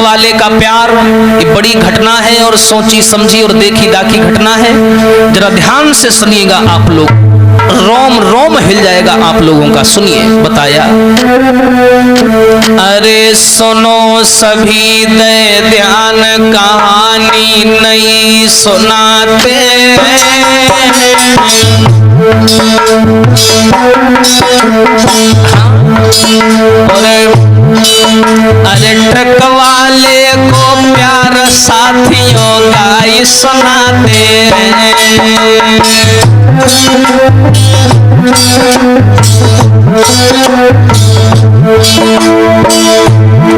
वाले का प्यार ये बड़ी घटना है और सोची समझी और देखी दाखी घटना है। जरा ध्यान से सुनिएगा आप लोग, रोम रोम हिल जाएगा आप लोगों का। सुनिए, बताया अरे सुनो सभी दे ध्यान, कहानी नहीं सुनाते। अरे ट्रक वाले को प्यार साथियों गाई सुनाते।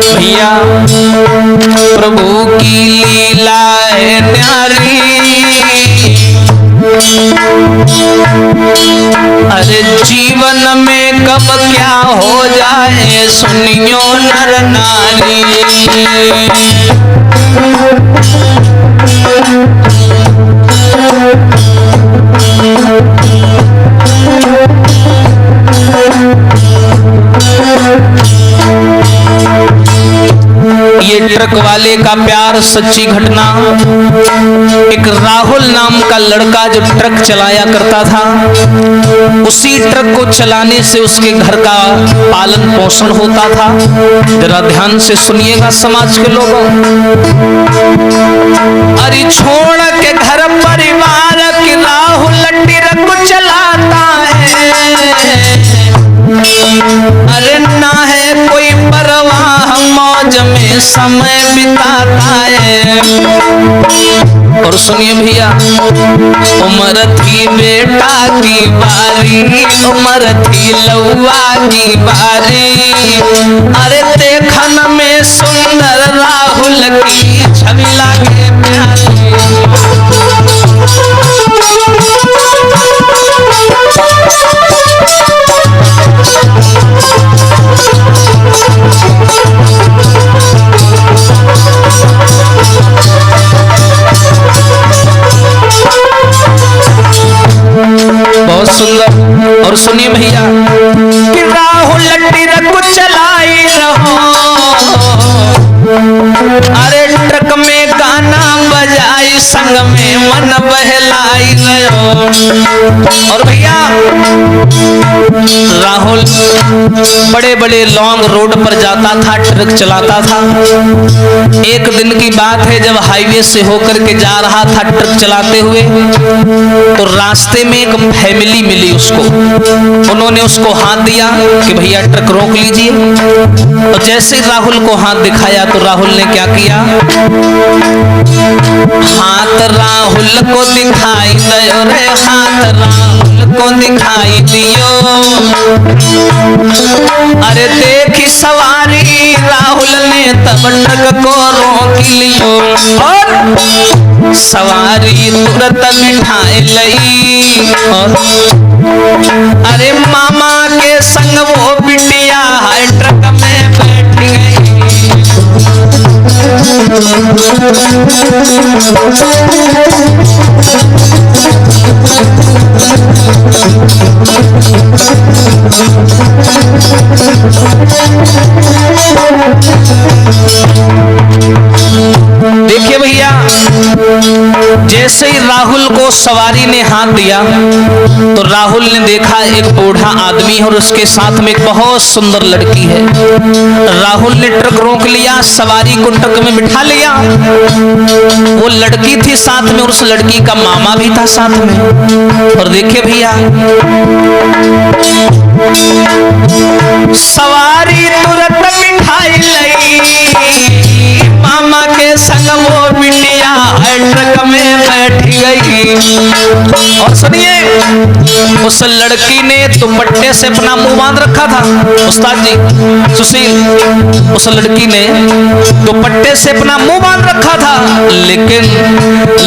भैया प्रभु की लीला है न्यारी, अरे जीवन में कब क्या हो जाए सुनियो नर नारी। ये ट्रक वाले का प्यार सच्ची घटना। एक राहुल नाम का लड़का जो ट्रक चलाया करता था, उसी ट्रक को चलाने से उसके घर का पालन पोषण होता था। जरा ध्यान से सुनिएगा समाज के लोगों, अरे छोड़ के घर परिवार के राहुल ट्रक को चलाता है। अरे ना है कोई परवाह, मौज में समय बिताता है। और सुनिए भैया, उम्र थी बेटा की बारी, उम्र थी लौआ की बारी। अरे देखन में सुंदर राहुल की छवि लागे प्यारी। बहुत सुंदर। और सुनिए भैया कि राहुल ट्रक को चलाई रहो, अरे ट्रक में गाना बजाई, संग में मन बहलाई रहो। और भैया राहुल बड़े बड़े लॉन्ग रोड पर जाता था, ट्रक चलाता था। एक दिन की बात है, जब हाईवे से होकर के जा रहा था ट्रक चलाते हुए, तो रास्ते में एक फैमिली मिली उसको। उन्होंने उसको हाथ दिया कि भैया ट्रक रोक लीजिए। और जैसे राहुल को हाथ दिखाया तो राहुल ने क्या किया, हाथ राहुल को दिखाई दियो रे, हाथ राहुल को दिखाई दियो। अरे देखी सवारी राहुल ने तब ट्रक को रोक लियो, और सवारी तुरंत बिठाए लई। और अरे मामा के संग वो बिटिया है ट्रक में बैठ गई। देखिए भैया, जैसे ही राहुल को सवारी ने हाथ दिया तो राहुल ने देखा एक बूढ़ा आदमी है और उसके साथ में एक बहुत सुंदर लड़की है। राहुल ने ट्रक रोक लिया, सवारी को ट्रक में बिठा लिया। वो लड़की थी साथ में और उस लड़की का मामा भी था साथ में। और देखिए भैया, सवारी तुरंत बिठाई लई, मामा के संग वो बिटिया ट्रक में बैठ गई। और सुनिए, उस लड़की ने दुपट्टे से अपना मुंह बांध रखा था। उस्ताद जी सुशील, उस लड़की ने दुपट्टे से अपना मुंह बांध रखा था, लेकिन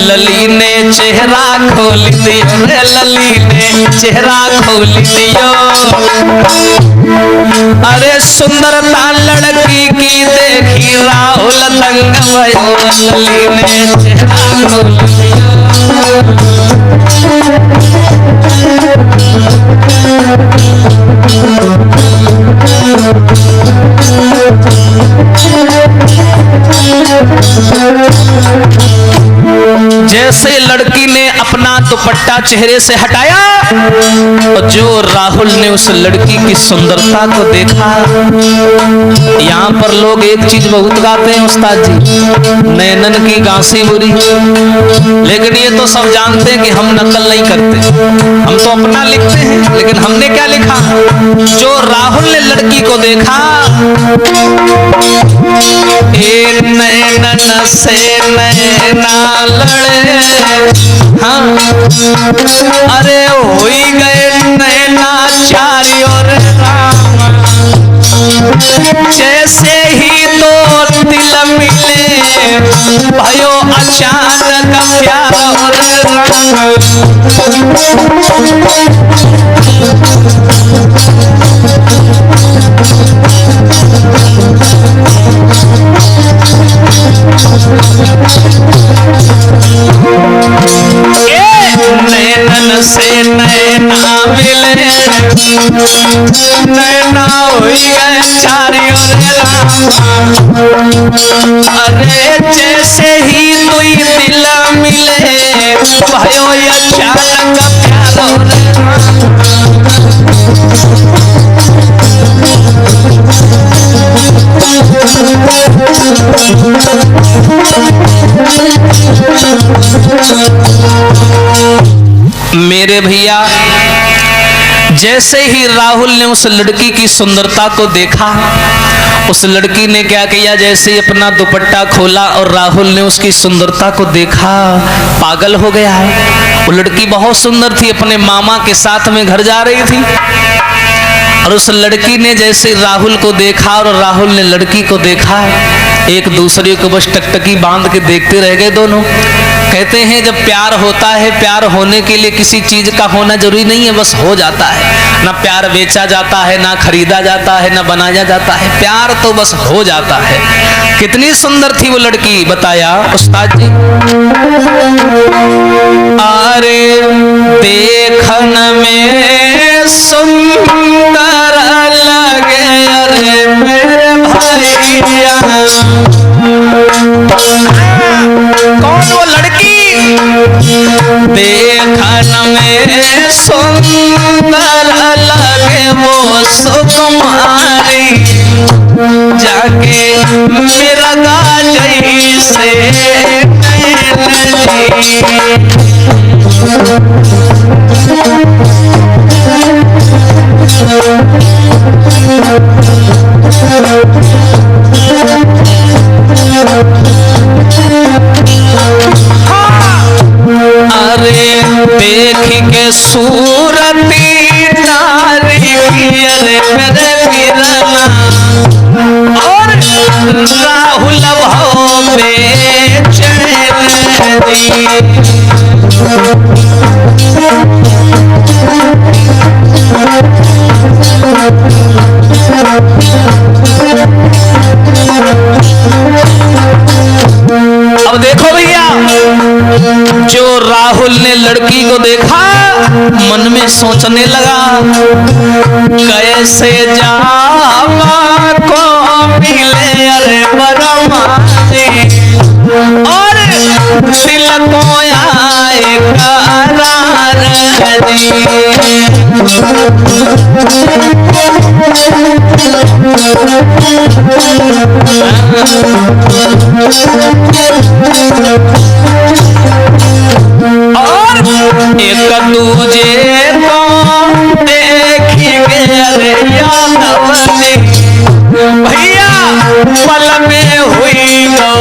लली ने चेहरा खोल दियो, लली ने चेहरा खोल दियो। अरे सुंदरता लड़की की देखी राहुल दंग भयो, लली ने चेहरा खोल दियो। जैसे लड़की ने अपना दुपट्टा चेहरे से हटाया और जो राहुल ने उस लड़की की सुंदरता को देखा। यहाँ पर लोग एक चीज बहुत गाते हैं उस्ताद जी, नैनन की गांसी बुरी, लेकिन ये तो सब जानते हैं कि हम नकल नहीं करते, हम तो अपना लिखते हैं। लेकिन हमने क्या लिखा? जो राहुल ने लड़की को देखा, एक नैनन से नैना लड़े, हाँ अरे होई गए नैना चारी और राम, जैसे ही दो दिल मिले भयो अचानक प्यार और राम। नैनन से नैना मिले, नैना हुई गए चारी ओर, अरे जैसे ही दुई दिल मिले भयो अचानक मेरे भैया, जैसे ही राहुल ने उस लड़की की सुंदरता को देखा, उस लड़की ने क्या किया? जैसे ही अपना दुपट्टा खोला और राहुल ने उसकी सुंदरता को देखा, पागल हो गया। वो लड़की बहुत सुंदर थी, अपने मामा के साथ में घर जा रही थी और उस लड़की ने जैसे राहुल को देखा और राहुल ने लड़की को देखा, एक दूसरे को बस टकटकी बांध के देखते रह गए दोनों। कहते हैं जब प्यार होता है, प्यार होने के लिए किसी चीज का होना जरूरी नहीं है, बस हो जाता है। ना प्यार बेचा जाता है, ना खरीदा जाता है, ना बनाया जाता है, प्यार तो बस हो जाता है। कितनी सुंदर थी वो लड़की, बताया उस्ताद जी। अरे देखन में सुंदर लगे अरे मेरे भैया, कौन वो लड़की? देखन में सुंदर लगे वो सुकुमारी, जाके मेरा गाजई से अरे देख के सूरती नारी अरे मेरे वीरना, और राहुल भाव बेचैन अब देखो भैया, जो राहुल ने लड़की को देखा, मन में सोचने लगा कैसे जावा को मिले अरे बरमानी, और दिल को आए करार और एक दूजे को देखेंगे अरे यादव ने भैया, पल में हुई गो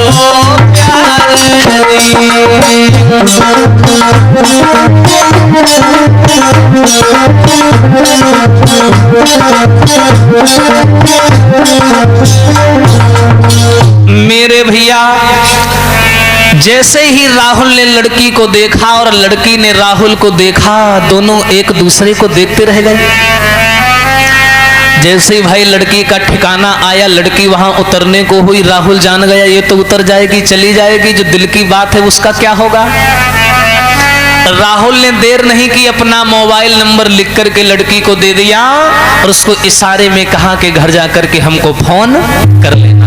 मेरे भैया। जैसे ही राहुल ने लड़की को देखा और लड़की ने राहुल को देखा, दोनों एक दूसरे को देखते रह गए। जैसे ही भाई लड़की का ठिकाना आया, लड़की वहां उतरने को हुई, राहुल जान गया ये तो उतर जाएगी, चली जाएगी, जो दिल की बात है उसका क्या होगा। राहुल ने देर नहीं की, अपना मोबाइल नंबर लिख करके लड़की को दे दिया और उसको इशारे में कहा कि घर जाकर के हमको फोन कर लेना।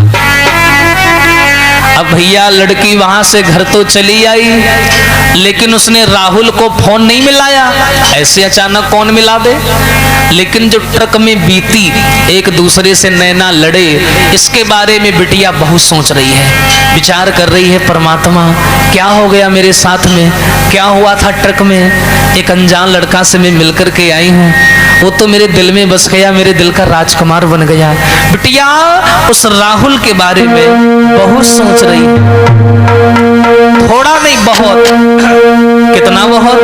अब भैया लड़की वहां से घर तो चली आई, लेकिन उसने राहुल को फोन नहीं मिलाया। ऐसे अचानक कौन मिला दे? लेकिन जो ट्रक में बीती एक दूसरे से नैना लड़े, इसके बारे में बिटिया बहुत सोच रही है, विचार कर रही है, परमात्मा क्या हो गया मेरे साथ में, क्या हुआ था ट्रक में? एक अनजान लड़का से मैं मिलकर के आई हूँ, वो तो मेरे दिल में बस गया, मेरे दिल का राजकुमार बन गया। बिटिया उस राहुल के बारे में बहुत सोच रही है, थोड़ा नहीं बहुत। कितना बहुत?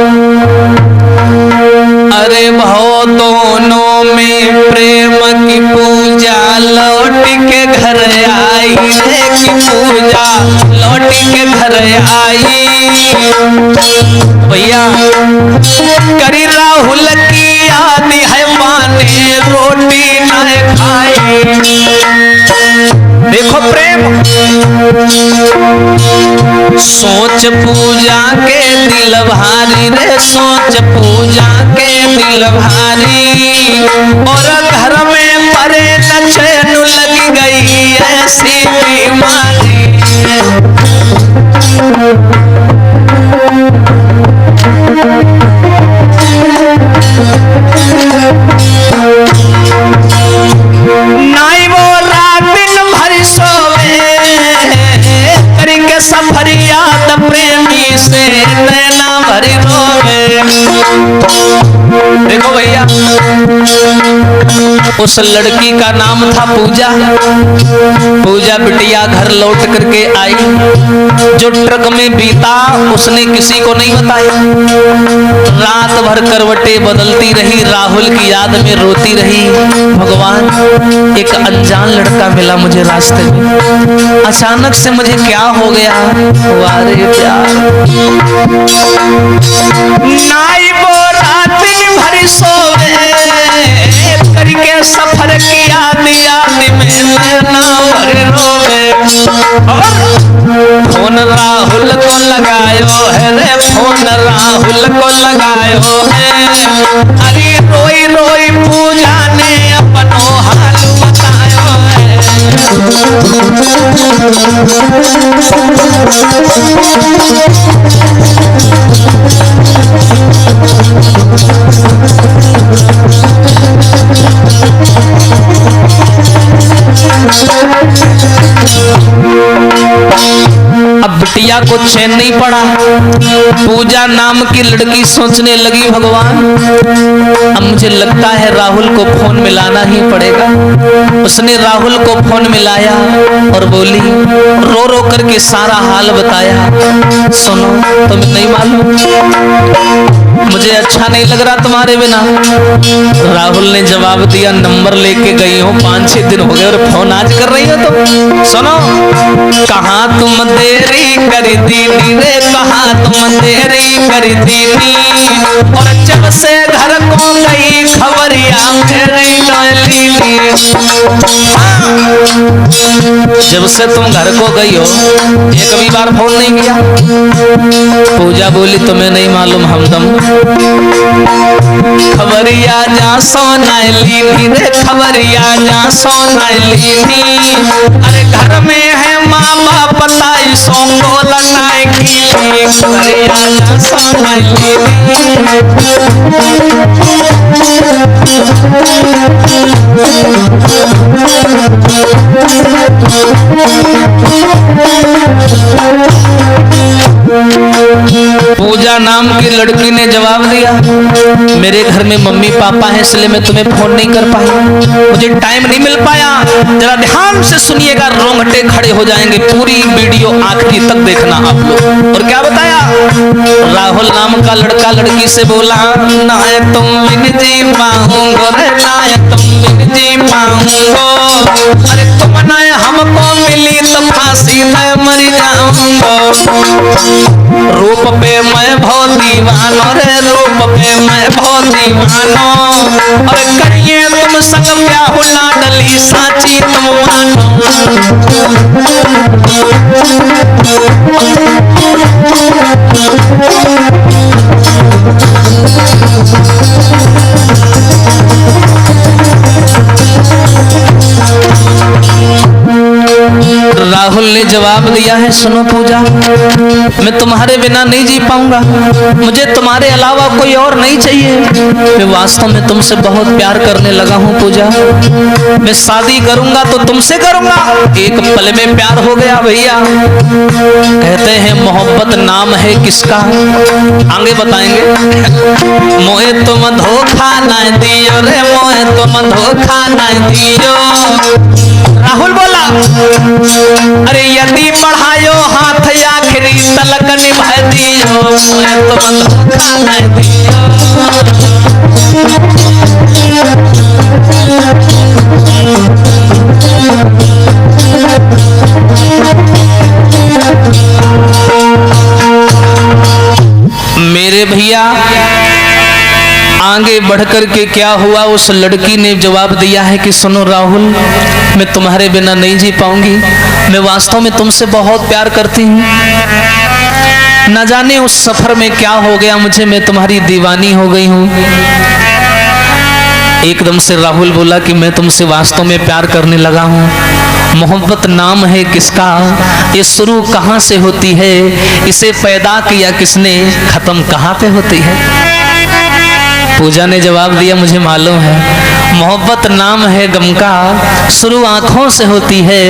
अरे भाव दोनों में प्रेम की पूजा लौट के घर आई रे, की पूजा लौट के घर आई। भैया करी राहुल की याद है, माने रोटी न खाई। देखो प्रेम, सोच पूजा के दिल भारी रे, सोच पूजा के दिल भारी। और घर में परे न चैन लग गई ऐसी बीमारी। नाई वो रात दिन भर सोवे, करके सफर याद प्रेमी से नैना भरी रोवे। देखो भैया, उस लड़की का नाम था पूजा। पूजा बिटिया घर लौट करके आई, जो ट्रक में बीता उसने किसी को नहीं बताया। रात भर करवटें बदलती रही, राहुल की याद में रोती रही। भगवान एक अनजान लड़का मिला मुझे रास्ते में, अचानक से मुझे क्या हो गया? वारे प्यार नाई वो रात दिन भर सोवे, करके सफर किया याद में नैना भर रोवे। फोन राहुल को लगायो है रे, फोन राहुल को लगायो है। अरे रोई रोई पूजा ने अपनो हाल बतायो है। अब बिटिया को चैन नहीं पड़ा। पूजा नाम की लड़की सोचने लगी, भगवान अब मुझे लगता है राहुल को फोन मिलाना ही पड़ेगा। उसने राहुल को फोन मिलाया और बोली, रो रो करके सारा हाल बताया। सुनो, तुम्हें नहीं मालूम, मुझे अच्छा नहीं लग रहा तुम्हारे बिना। राहुल ने जवाब दिया, नंबर लेके गई हो, 5-6 दिन हो गए और फोन आज कर रही हो तुम। सुनो, कहाँ तुम देरी कर दीनी रे, कहाँ तुम देरी कर दीनी। और जब से घर को गई खबरिया मेरी डोली। जब से तुम घर को गई हो एक भी बार फोन नहीं किया। पूजा बोली, तुम्हें नहीं मालूम हमदम, खबरिया जा सोना लीनी रे, खबरिया जा सोना लीनी। अरे घर में है माँ बाप बताई सोंगो लनाए की, खबरिया जा सोना लीनी। पूजा नाम की लड़की ने जवाब दिया, मेरे घर में मम्मी पापा हैं इसलिए मैं तुम्हें फोन नहीं कर पाई, मुझे टाइम नहीं मिल पाया। जरा ध्यान से सुनिएगा, रोंगटे खड़े हो जाएंगे, पूरी वीडियो आखिरी तक देखना आप लोग। और क्या बताया? राहुल नाम का लड़का लड़की से बोला, ना तुम बिन जी पाऊंगो रे, ना तुम बिन जी पाऊंगो। अरे तुम ना हमको मिली तो फांसी में मर जाऊंगो। रूप पे मैं बहुत दीवानो रे, रूप पे मैं बहुत दीवानो। और करिए तुम संग ब्याह लाडली साची तुम मानो। राहुल ने जवाब दिया है, सुनो पूजा, मैं तुम्हारे बिना नहीं जी पाऊंगा, मुझे तुम्हारे अलावा कोई और नहीं चाहिए। मैं वास्तव में तुमसे बहुत प्यार करने लगा हूँ पूजा, मैं शादी करूंगा तो तुमसे करूंगा। एक पल में प्यार हो गया भैया। कहते हैं मोहब्बत नाम है किसका, आगे बताएंगे। मोहे तुम धोखा न दियो रे, मोहे तुम धोखा न दियो। राहुल बोला, अरे यदि बढ़ायो हाथ आखिरी तलक निभा दियो, मोहे तुम धोखा न दियो। मेरे भैया आगे बढ़कर के क्या हुआ, उस लड़की ने जवाब दिया है कि सुनो राहुल, मैं तुम्हारे बिना नहीं जी पाऊंगी, मैं वास्तव में तुमसे बहुत प्यार करती हूँ। न जाने उस सफर में क्या हो गया मुझे, मैं तुम्हारी दीवानी हो गई हूँ। एकदम से राहुल बोला कि मैं तुमसे वास्तव में प्यार करने लगा हूँ। मोहब्बत नाम है किसका, ये शुरू कहाँ से होती है, इसे पैदा किया किसने, खत्म कहाँ पे होती है। पूजा ने जवाब दिया, मुझे मालूम है, मोहब्बत नाम है गम का, शुरू आंखों से होती है,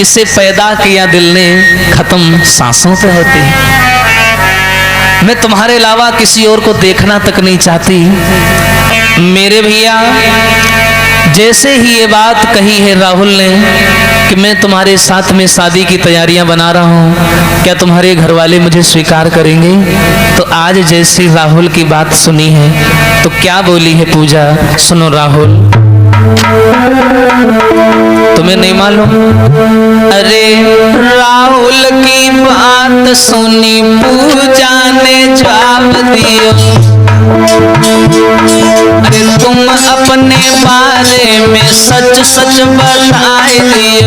इसे पैदा किया दिल ने, खत्म सांसों पे होती है। मैं तुम्हारे अलावा किसी और को देखना तक नहीं चाहती। मेरे भैया जैसे ही ये बात कही है राहुल ने कि मैं तुम्हारे साथ में शादी की तैयारियां बना रहा हूं, क्या तुम्हारे घर वाले मुझे स्वीकार करेंगे, तो आज जैसी राहुल की बात सुनी है तो क्या बोली है पूजा, सुनो राहुल। तुम्हें नहीं मालूम? अरे राहुल की बात सुनी पूजा ने जवाब दियो, अरे तुम अपने बारे में सच सच बताए दियो।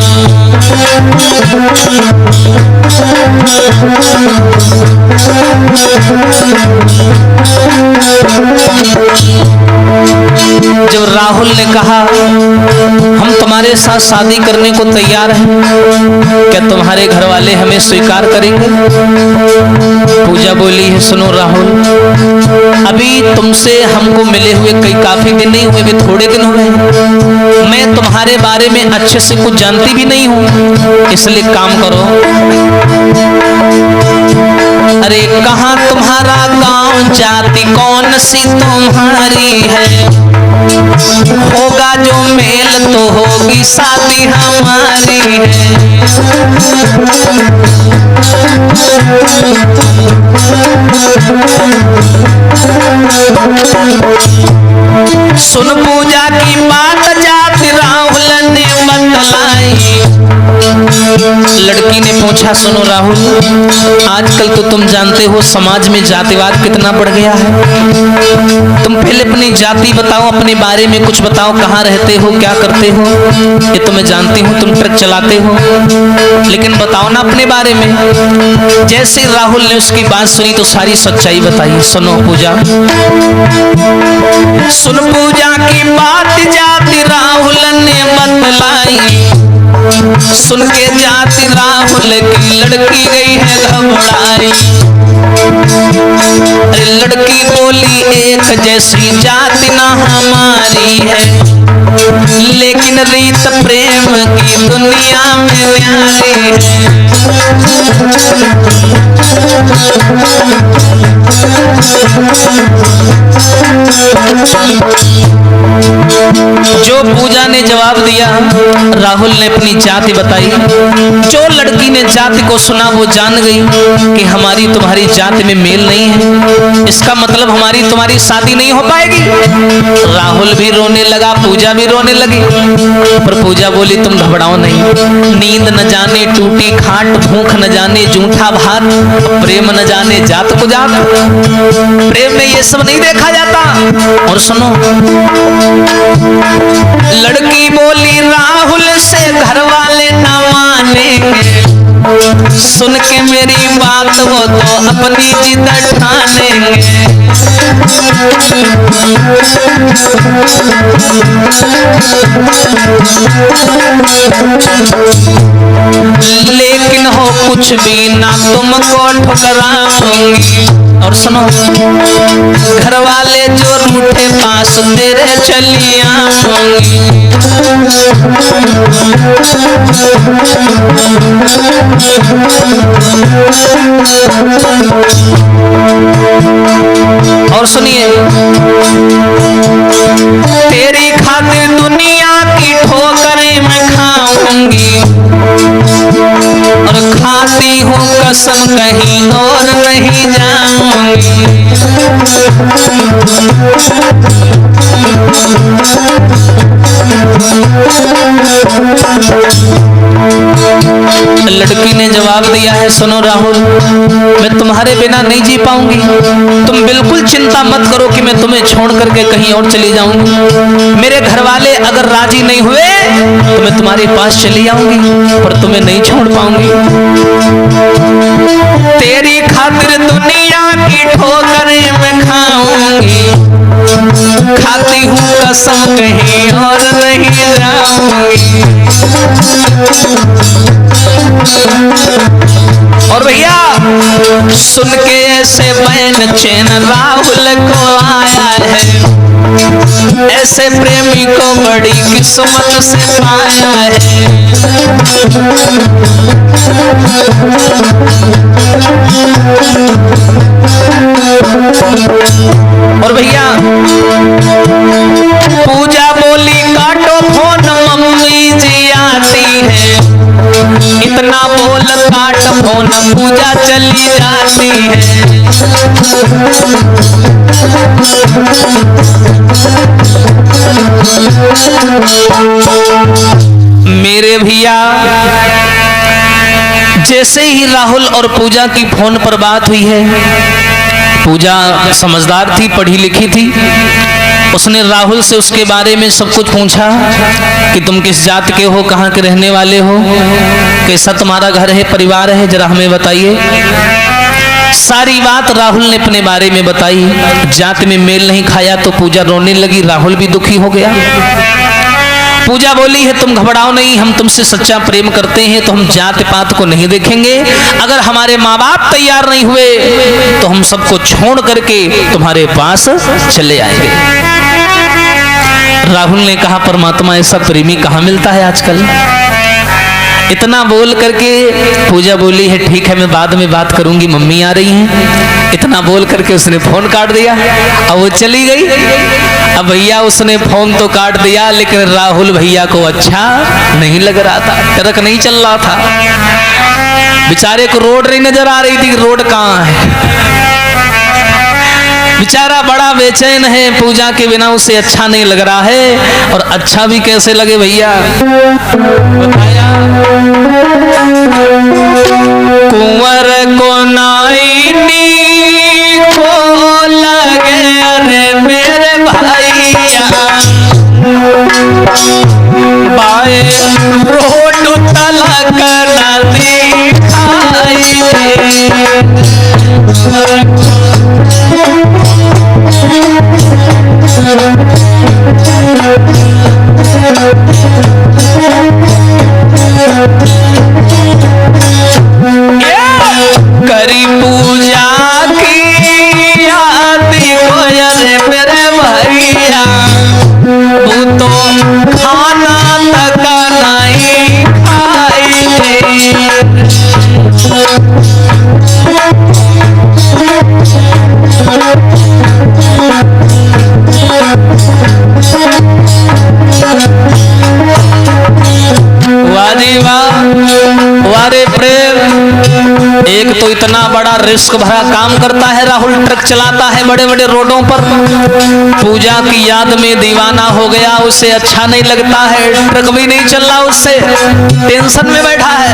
जब राहुल ने कहा हम तुम्हारे साथ शादी करने को तैयार हैं, क्या तुम्हारे घर वाले हमें स्वीकार करेंगे? पूजा बोली है, सुनो राहुल, अभी तुमसे हमको मिले हुए कई काफी दिन नहीं हुए, भी थोड़े दिन हो गए, मैं तुम्हारे बारे में अच्छे से कुछ जानती भी नहीं हूँ, इसलिए काम करो, अरे कहाँ तुम्हारा गांव, जाति कौन सी तुम्हारी है, होगा जो मेल तो होगी शादी हमारी है। सुन पूजा की बात जाति राहुल ने बतलाई। लड़की ने पूछा, सुनो राहुल, आजकल तो तुम जानते हो समाज में जातिवाद कितना बढ़ गया है, तुम पहले अपनी जाति बताओ, अपने बारे में कुछ बताओ, कहाँ रहते हो, क्या करते हो, ये तो मैं जानती हूँ तुम ट्रक चलाते हो, लेकिन बताओ ना अपने बारे में। जैसे राहुल ने उसकी बात सुनी तो सारी सच्चाई बताई। सुनो पूजा, सुन पूजा की बात जाति राहुल ने बतलाई, सुन के जाति राहुल की लड़की गई है घबराई। अरे लड़की बोली एक जैसी जाति ना हमारी है, लेकिन रीत प्रेम की दुनिया में न्यारी है। जो पूजा ने जवाब दिया, राहुल ने अपनी जाति बताई। जो लड़की ने जाति को सुना वो जान गई कि हमारी तुम्हारी जाति में मेल नहीं है, इसका मतलब हमारी तुम्हारी शादी नहीं हो पाएगी। राहुल भी रोने लगा, पूजा भी रोने लगी, पर पूजा बोली तुम घबराओ नहीं, नींद न जाने टूटी खाट, भूख न जाने जूठा भात, प्रेम न जाने जात को जात, प्रेम में ये सब नहीं देखा जाता। और सुनो, लड़की बोली राहुल से घर वाले न मानेंगे, सुन के मेरी बात वो तो अपनी जिद ठानेंगे। लेकिन हो कुछ भी ना तुमको ठुकराऊंगी। और सुनो, घर वाले जो रूठे पास तेरे चली आऊंगी। और सुनिए, तेरी खातिर दुनिया की ठोकरें मैं खाऊंगी और खाती हूँ कसम कहीं और नहीं जाऊंगी। लड़की ने जवाब दिया है, सुनो राहुल, मैं तुम्हारे बिना नहीं जी पाऊंगी। तुम बिल्कुल चिंता मत करो कि मैं तुम्हें छोड़ करके कहीं और चली जाऊंगी। मेरे घर वाले अगर राजी नहीं हुए तो मैं तुम्हारे पास चली आऊंगी, पर तुम्हें नहीं छोड़ पाऊंगी। तेरी खातिर दुनिया की ठोकरें मैं खाऊंगी, खाती हूँ कसम कहीं और नहीं जाऊंगी। और भैया सुन के ऐसे बैन चैन राहुल को आया है, ऐसे प्रेमी को बड़ी किस्मत से पाया है। और भैया पूजा बोली, काटो फोन मम्मी जी आती है। इतना बोल काट फोन, पूजा चली जाती है। मेरे भैया जैसे ही राहुल और पूजा की फोन पर बात हुई है, पूजा समझदार थी, पढ़ी लिखी थी। उसने राहुल से उसके बारे में सब कुछ पूछा कि तुम किस जात के हो, कहाँ के रहने वाले हो, कैसा तुम्हारा घर है, परिवार है, जरा हमें बताइए। सारी बात राहुल ने अपने बारे में बताई। जात में मेल नहीं खाया तो पूजा रोने लगी, राहुल भी दुखी हो गया। पूजा बोली है, तुम घबराओ नहीं, हम तुमसे सच्चा प्रेम करते हैं तो हम जात पात को नहीं देखेंगे। अगर हमारे माँ बाप तैयार नहीं हुए तो हम सबको छोड़ करके तुम्हारे पास चले आएंगे। राहुल ने कहा, परमात्मा ऐसा प्रेमी कहाँ मिलता है आजकल। इतना बोल करके पूजा बोली है, ठीक है मैं बाद में बात करूंगी, मम्मी आ रही हैं। इतना बोल करके उसने फोन काट दिया और वो चली गई। अब भैया उसने फोन तो काट दिया, लेकिन राहुल भैया को अच्छा नहीं लग रहा था, ट्रक नहीं चल रहा था। बेचारे को रोड नहीं नजर आ रही थी, रोड कहाँ है। बेचारा बड़ा बेचैन है, पूजा के बिना उसे अच्छा नहीं लग रहा है। और अच्छा भी कैसे लगे भैया, बताया कुंवर को नाइनी को लगे, अरे मेरे भैया बाए रोड तलक नदी खाई। करी पूजा की याद को, अरे मेरे भैया वो तो खाना तक नहीं खाई। वारे प्रेम, एक तो इतना बड़ा रिस्क भरा काम करता है राहुल, ट्रक चलाता है बड़े बड़े रोडों पर। पूजा की याद में दीवाना हो गया, उसे अच्छा नहीं लगता है, ट्रक भी नहीं चल रहा, उससे टेंशन में बैठा है।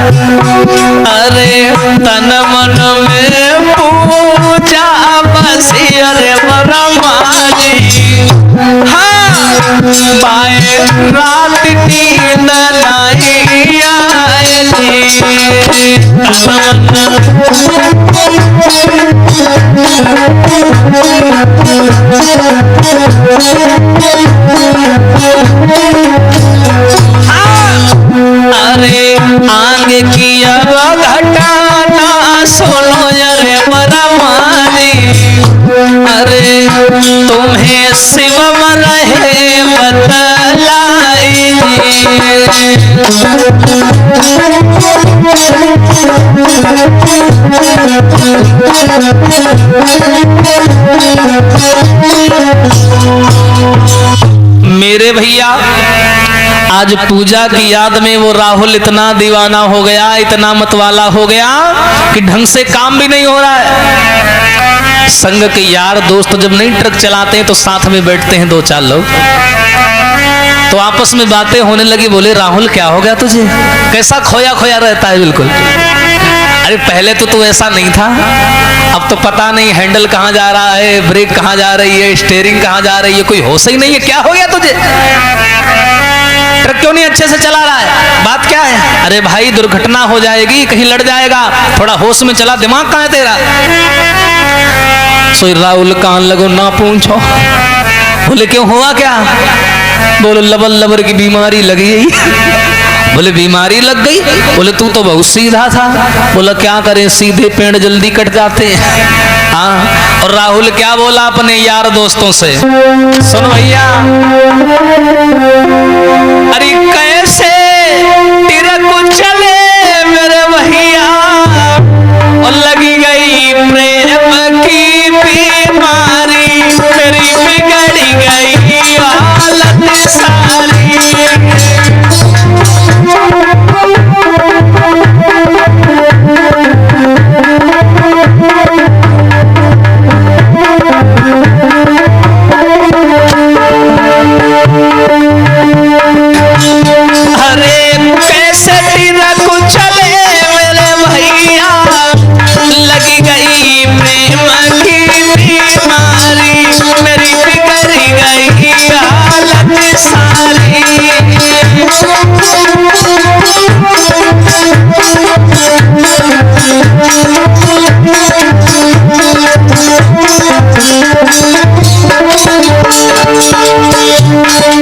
अरे तन मन में पूजा बसी, अरे हाँ बाए रात नींद नहीं आएगी। अरे आगे किया घटाना सुनो अरे मरा मानी, अरे तुम्हें शिव मन है बतलाई। मेरे भैया आज पूजा की याद में वो राहुल इतना दीवाना हो गया, इतना मतवाला हो गया कि ढंग से काम भी नहीं हो रहा है। संग के यार दोस्त जब नहीं ट्रक चलाते हैं तो साथ में बैठते हैं दो चार लोग, तो आपस में बातें होने लगी। बोले राहुल क्या हो गया तुझे, कैसा खोया खोया रहता है बिल्कुल। अरे पहले तो तू ऐसा नहीं था, अब तो पता नहीं हैंडल कहाँ जा रहा है, ब्रेक कहाँ जा रही है, स्टीयरिंग कहाँ जा रही है, कोई होश ही नहीं है। क्या हो गया तुझे, ट्रक क्यों नहीं अच्छे से चला रहा है, बात क्या है? अरे भाई दुर्घटना हो जाएगी, कहीं लड़ जाएगा, थोड़ा होश में चला, दिमाग कहाँ है तेरा? सोई राहुल कान लगो ना पूछो। बोले क्यों हुआ क्या? बोलो लबर लबर की बीमारी लगी है। बोले बीमारी लग गई? बोले तू तो बहुत सीधा था। बोला क्या करें, सीधे पेड़ जल्दी कट जाते हैं। हाँ, और राहुल क्या बोला अपने यार दोस्तों से, सुन भैया, अरे कैसे तिरक चले मेरे भैया, और लगी गई प्रेम की बीमारी, मेरी बिगड़ी गई हालत सारी।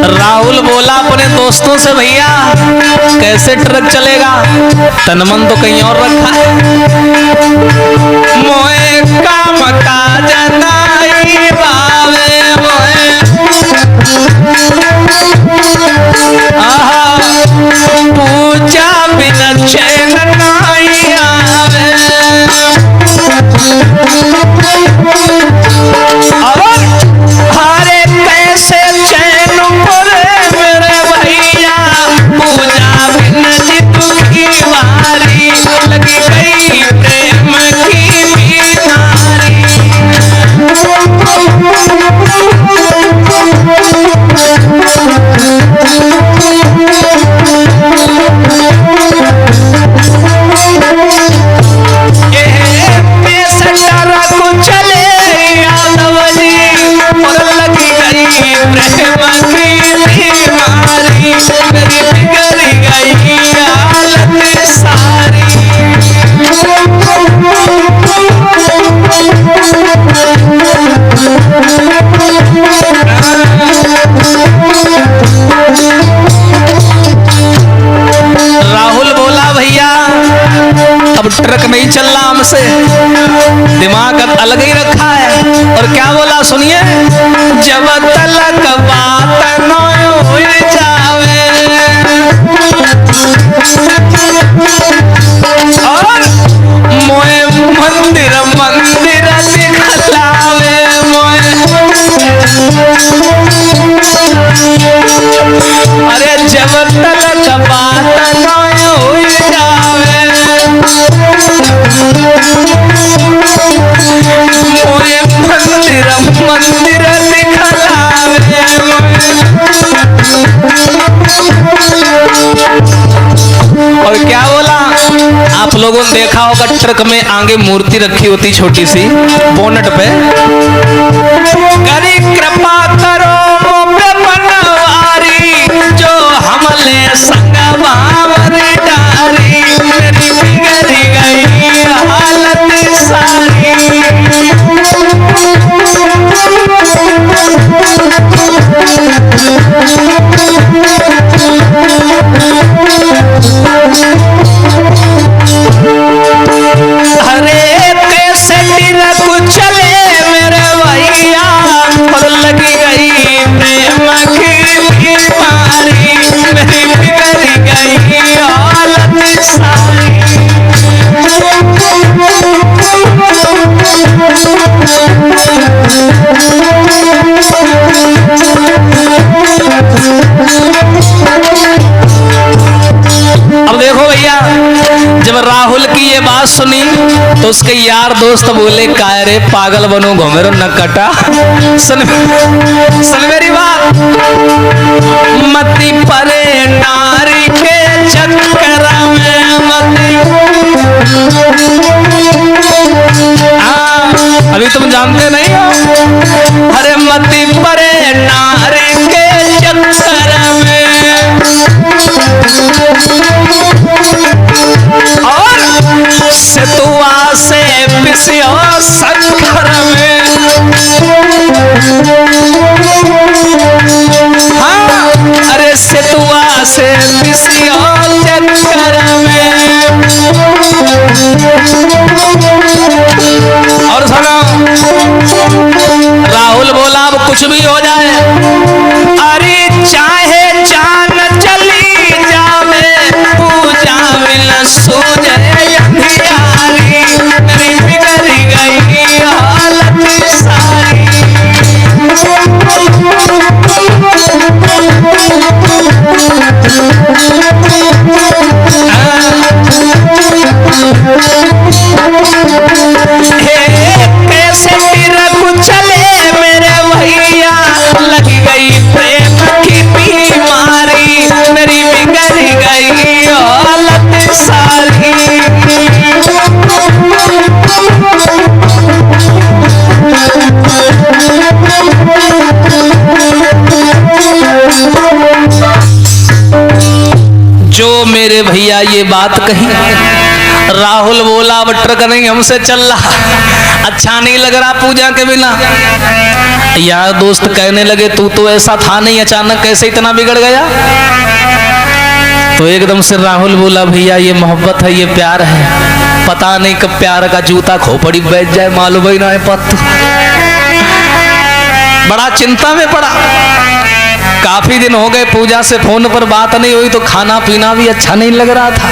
राहुल बोला अपने दोस्तों से, भैया कैसे ट्रक चलेगा, तनमन तो कहीं और रखा है। मोए काम काज नाई बावे, मोए पूजा बिना चैन नाई आवे। हरे कैसे चैन परे मेरे भैया, पूजा बिना दुखी वारी, लगी गई प्रेम की बीमारी। राहुल बोला भैया अब ट्रक नहीं चलना हमसे, दिमाग अलग ही रखा है। और क्या बोला सुनिए, जब तलक बात न हो जावे, और मोए मंदिर मंदिर दिखलावे, मोए अरे जब तलक बात न हो जावे, मोए मंदिर मंदिर दिखलावे। और क्या बोला, आप लोगों ने देखा होगा ट्रक में आगे मूर्ति रखी होती छोटी सी बोनट पे, करी कृपा करो मुझे बनवारी, जो हमले संग बावर डारी, मेरी बिगड़ी गई की ये बात सुनी तो उसके यार दोस्त बोले काय रे पागल बनो घूमेरो न कटा। सुन मेरी बात, मती परे नारी के चक्कर में मती। अभी तुम जानते नहीं हो, अरे मती परे नारी के चक्कर में और सतुआ से पिसियो शक्कर में। हाँ, अरे सतुआ से पिसियो चक्कर में। और सुनो, राहुल बोला अब कुछ भी हो जाए, अरे चाहे जान चली जावे पूजा मिल सूझे अंधियारी, मेरी बिगड़ गई हालत सारी। कैसे तिरक चले मेरे भैया, लग गई प्रेम की बीमारी, मेरी बिगड़ गई हालत सारी। जो मेरे भैया ये बात कही, राहुल बोला अब ट्रक नहीं हमसे चल रहा, अच्छा नहीं लग रहा पूजा के बिना। यार दोस्त कहने लगे तू तो ऐसा था नहीं, अचानक कैसे इतना बिगड़ गया। तो एकदम से राहुल बोला भैया ये मोहब्बत है, ये प्यार है, पता नहीं कब प्यार का जूता खोपड़ी बैठ जाए, मालूम ही ना है पत्तू। बड़ा चिंता में पड़ा, काफी दिन हो गए पूजा से फोन पर बात नहीं हुई, तो खाना पीना भी अच्छा नहीं लग रहा था।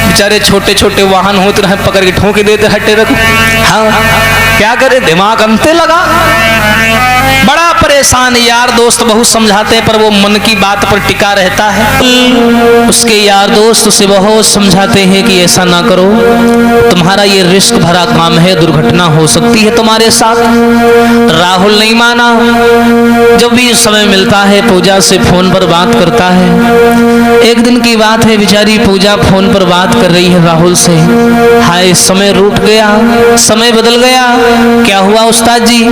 बेचारे छोटे छोटे वाहन होते रहे, पकड़ के ठोके देते हटे रखो। हाँ क्या करे, दिमाग अंते लगा, बड़ा परेशान। यार दोस्त बहुत समझाते हैं पर वो मन की बात पर टिका रहता है। उसके यार दोस्त उसे बहुत समझाते हैं कि ऐसा ना करो, तुम्हारा ये रिस्क भरा काम है, दुर्घटना हो सकती है तुम्हारे साथ। राहुल नहीं माना, जब भी समय मिलता है पूजा से फोन पर बात करता है। एक दिन की बात है, बेचारी पूजा फोन पर बात कर रही है राहुल से। हाय समय रूठ गया, समय बदल गया। क्या हुआ उस्ताद जी?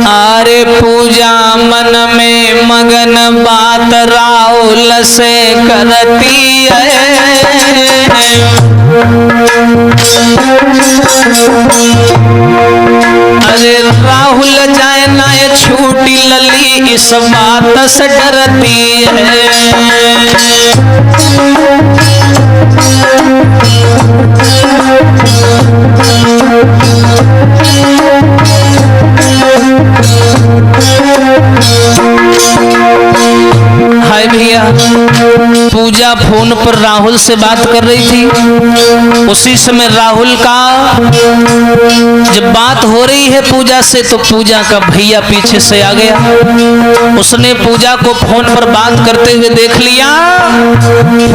अरे पूजा मन में मगन बात राहुल से करती है। अरे राहुल जाए ना छूटी लली, इस बात से डरती है। हाय भैया, पूजा फोन पर राहुल से बात कर रही थी। उसी समय राहुल का जब बात हो रही है पूजा से, तो पूजा का भैया पीछे से आ गया। उसने पूजा को फोन पर बात करते हुए देख लिया।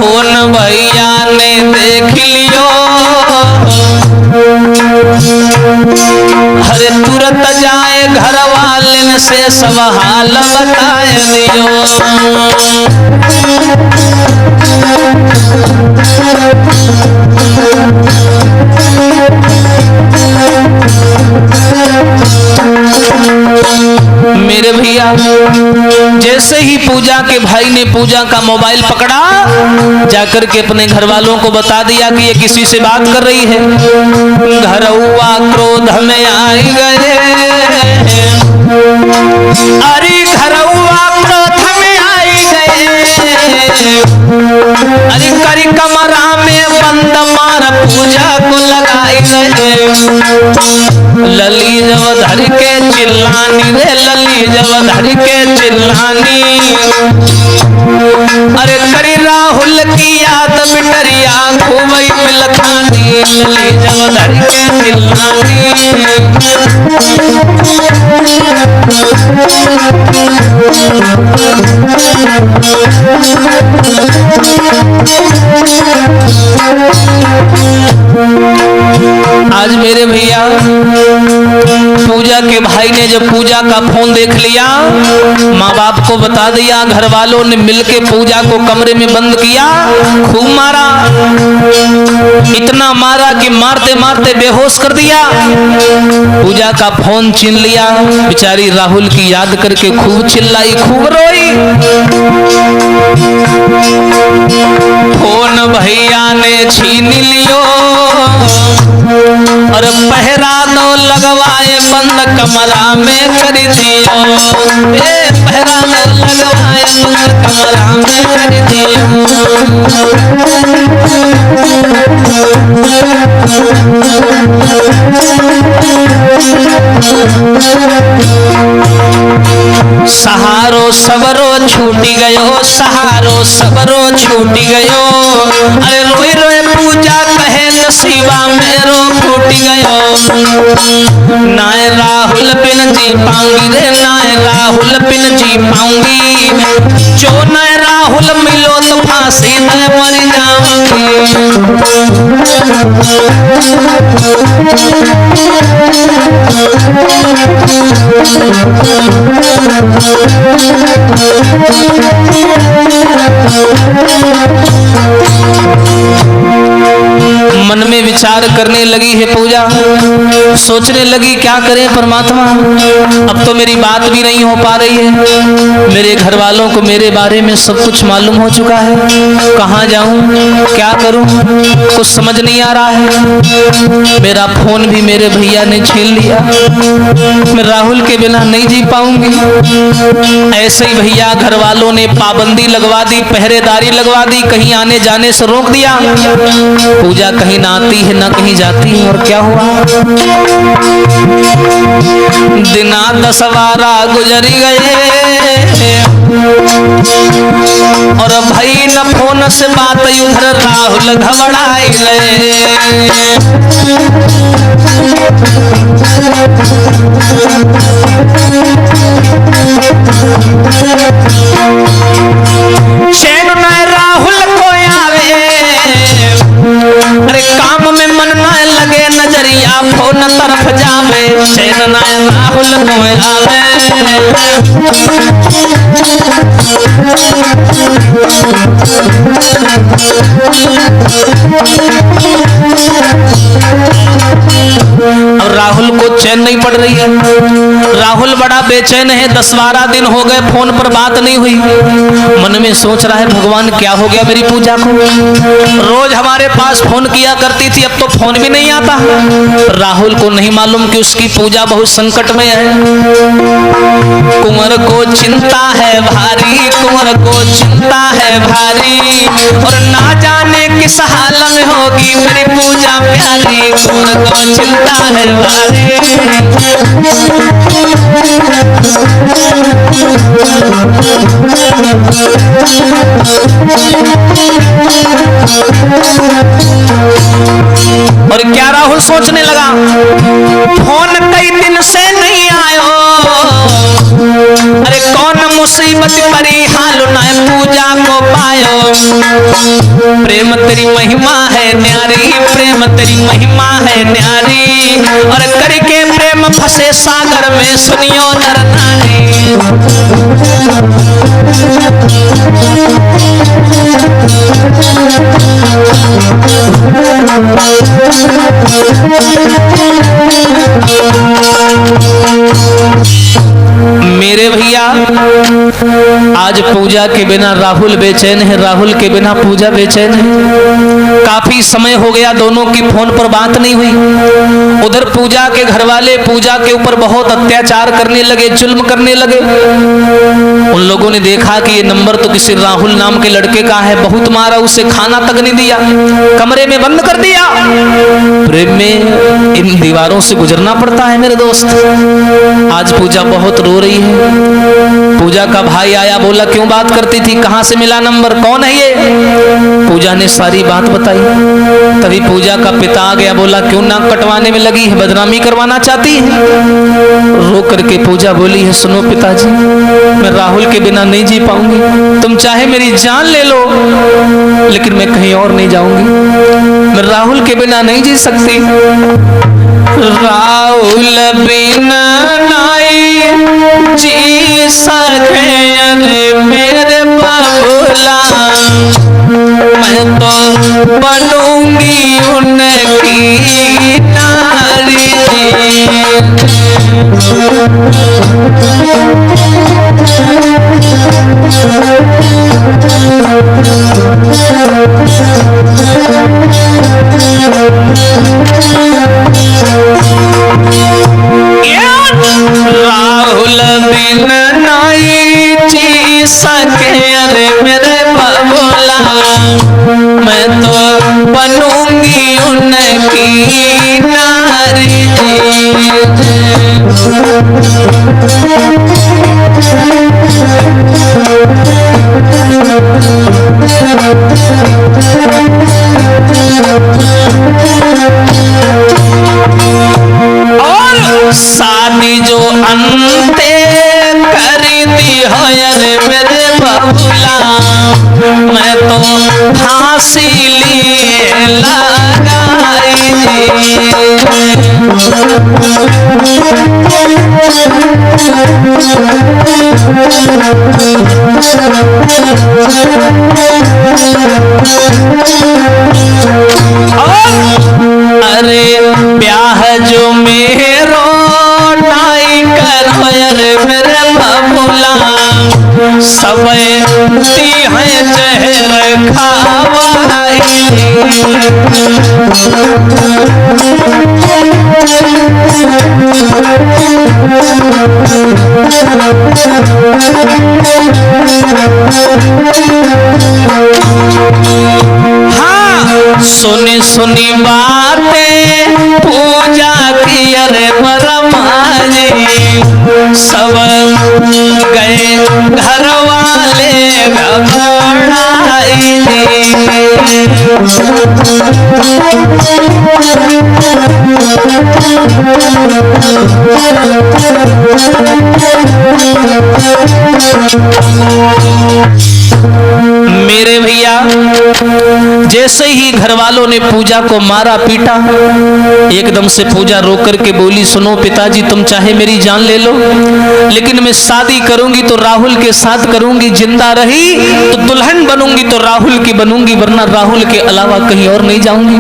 फोन भैया ने देख लियो, अरे तुरंत जाए घर वाले से सब हाल बताए दियो। मेरे भैया जैसे ही पूजा के भाई ने पूजा का मोबाइल पकड़ा, जाकर के अपने घर वालों को बता दिया कि ये किसी से बात कर रही है। घर हुआ क्रोध में आई गए, अरे घर हुआ क्रोध में आई गए। अरे करी कमरा में बंद मार पूजा को लगाई गए। लली जब धर के चिल्लानी रे, लली जब धर के चिल्लानी। अरे करी राहुल की याद बिटरिया खूब मिलतानी, लली जब धर के चिल्लानी। आज मेरे भैया पूजा के भाई ने जब पूजा का फोन देख लिया, माँ बाप को बता दिया, घर वालों ने मिलके पूजा को कमरे में बंद किया, खूब मारा, इतना मारा कि मारते मारते बेहोश कर दिया। पूजा का फोन छीन लिया, बेचारी राहुल की याद करके खूब चिल्लाई, खूब रोई। फोन भैया ने छीन लियो और पहरा दो लगवाए बंद कमरा में कर दियो, पहरा दो लगवाए बंद कमरा में कर दियो। सहारो सबरो छूटी गयो, सहारो सबरो छूटी गयो, अरे रोई रोई पूजा कहे नसीबा मेरो फूटी गयो। नाय राहुल बिन जी पाऊंगी रे, नाय राहुल बिन जी पाऊंगी, जो नाय राहुल मिलो तो फांसी में मर जाऊंगी। मन में विचार करने लगी है पूजा, सोचने लगी क्या करें परमात्मा, अब तो मेरी बात भी नहीं हो पा रही है, मेरे घर वालों को मेरे बारे में सब कुछ मालूम हो चुका है, कहाँ जाऊं, क्या करूं, कुछ समझ नहीं आ रहा है। मेरा फोन भी मेरे भैया ने छीन लिया, मैं राहुल के बिना नहीं जी पाऊंगी। ऐसे ही भैया घर वालों ने पाबंदी लगवा दी, पहरेदारी लगवा दी, कहीं आने जाने से रोक दिया। पूजा कहीं ना आती है ना कहीं जाती है, और क्या हुआ, दिना 10 बारा गुजर गए और भाई न फोन से बात, उधर राहुल घबराए चैन न राहुल को आवे, अरे काम में मन न लगे, नजरिया फोन तरफ जावे, चैन न राहुल को आवे। और राहुल को चैन नहीं पड़ रही है, राहुल बड़ा बेचैन है, 10-12 दिन हो गए फोन पर बात नहीं हुई, मन में सोच रहा है भगवान क्या हो गया मेरी पूजा को, रोज हमारे पास फोन किया करती थी, अब तो फोन भी नहीं आता। राहुल को नहीं मालूम कि उसकी पूजा बहुत संकट में है। कुंवर को चिंता है भारी, कुंवर को चिंता है भारी, और ना जाने किस हाल में होगी मेरी पूजा प्यारी, कुंवर को चिंता है भारी। और क्या राहुल सोचने लगा, फोन कई दिन से नहीं आयो, अरे कौन मुसीबत परी हाल न पूजा को पायो, प्रेम तेरी महिमा है न्यारी, प्रेम तेरी महिमा है न्यारी, और करके प्रेम फंसे सागर में सुनियो नर नारी। मेरे भैया आज पूजा के बिना राहुल बेचैन है, राहुल के बिना पूजा बेचैन है। काफी समय हो गया दोनों की फोन पर बात नहीं हुई। उधर पूजा के घर वाले पूजा के ऊपर बहुत अत्याचार करने लगे, जुल्म करने लगे। उन लोगों ने देखा कि ये नंबर तो किसी राहुल नाम के लड़के का है, बहुत मारा, उसे खाना तक नहीं दिया, कमरे में बंद कर दिया। प्रेम में इन दीवारों से गुजरना पड़ता है मेरे दोस्त। आज पूजा बहुत रो रही है। पूजा का भाई आया, बोला क्यों बात करती थी, कहां से मिला नंबर, कौन है ये? पूजा ने सारी बात बताई। तभी पूजा का पिता आ गया, बोला क्यों नाक कटवाने में लगी है, बदनामी करवाना चाहती है? रो करके पूजा बोली है, सुनो पिताजी, मैं राहुल के बिना नहीं जी पाऊंगी, तुम चाहे मेरी जान ले लो लेकिन मैं कहीं और नहीं जाऊंगी, मैं राहुल के बिना नहीं जी सकती। राहुल बिना नहीं जी सके मेरे बाबूला, मैं तो बनूंगी उनकी नारी। राहुल बिन नहीं जी सके अरे मेरे बाबूला, मैं तो बनूंगी उनकी नारी। और शादी जो अंते करी दी हो अरे मेरे बाबूला, मैं तो फांसी लिए लगाई। अरे ब्याह जो मेरो नाई करो अरे मेरे बाबूला, सब दी है जहर खावाई। हाँ सुनी सुनी बातें पूजा की अरे बरमाजी, सब गए घर वाले घबराई। मेरे भैया जैसे ही घर वालों ने पूजा को मारा पीटा, एकदम से पूजा रो करके बोली, सुनो पिताजी, तुम चाहे मेरी जान ले लो लेकिन मैं शादी करूंगी तो राहुल के साथ करूंगी, जिंदा रही तो दुल्हन बनूंगी तो राहुल की बनूंगी, वरना राहुल के अलावा कहीं और नहीं जाऊंगी।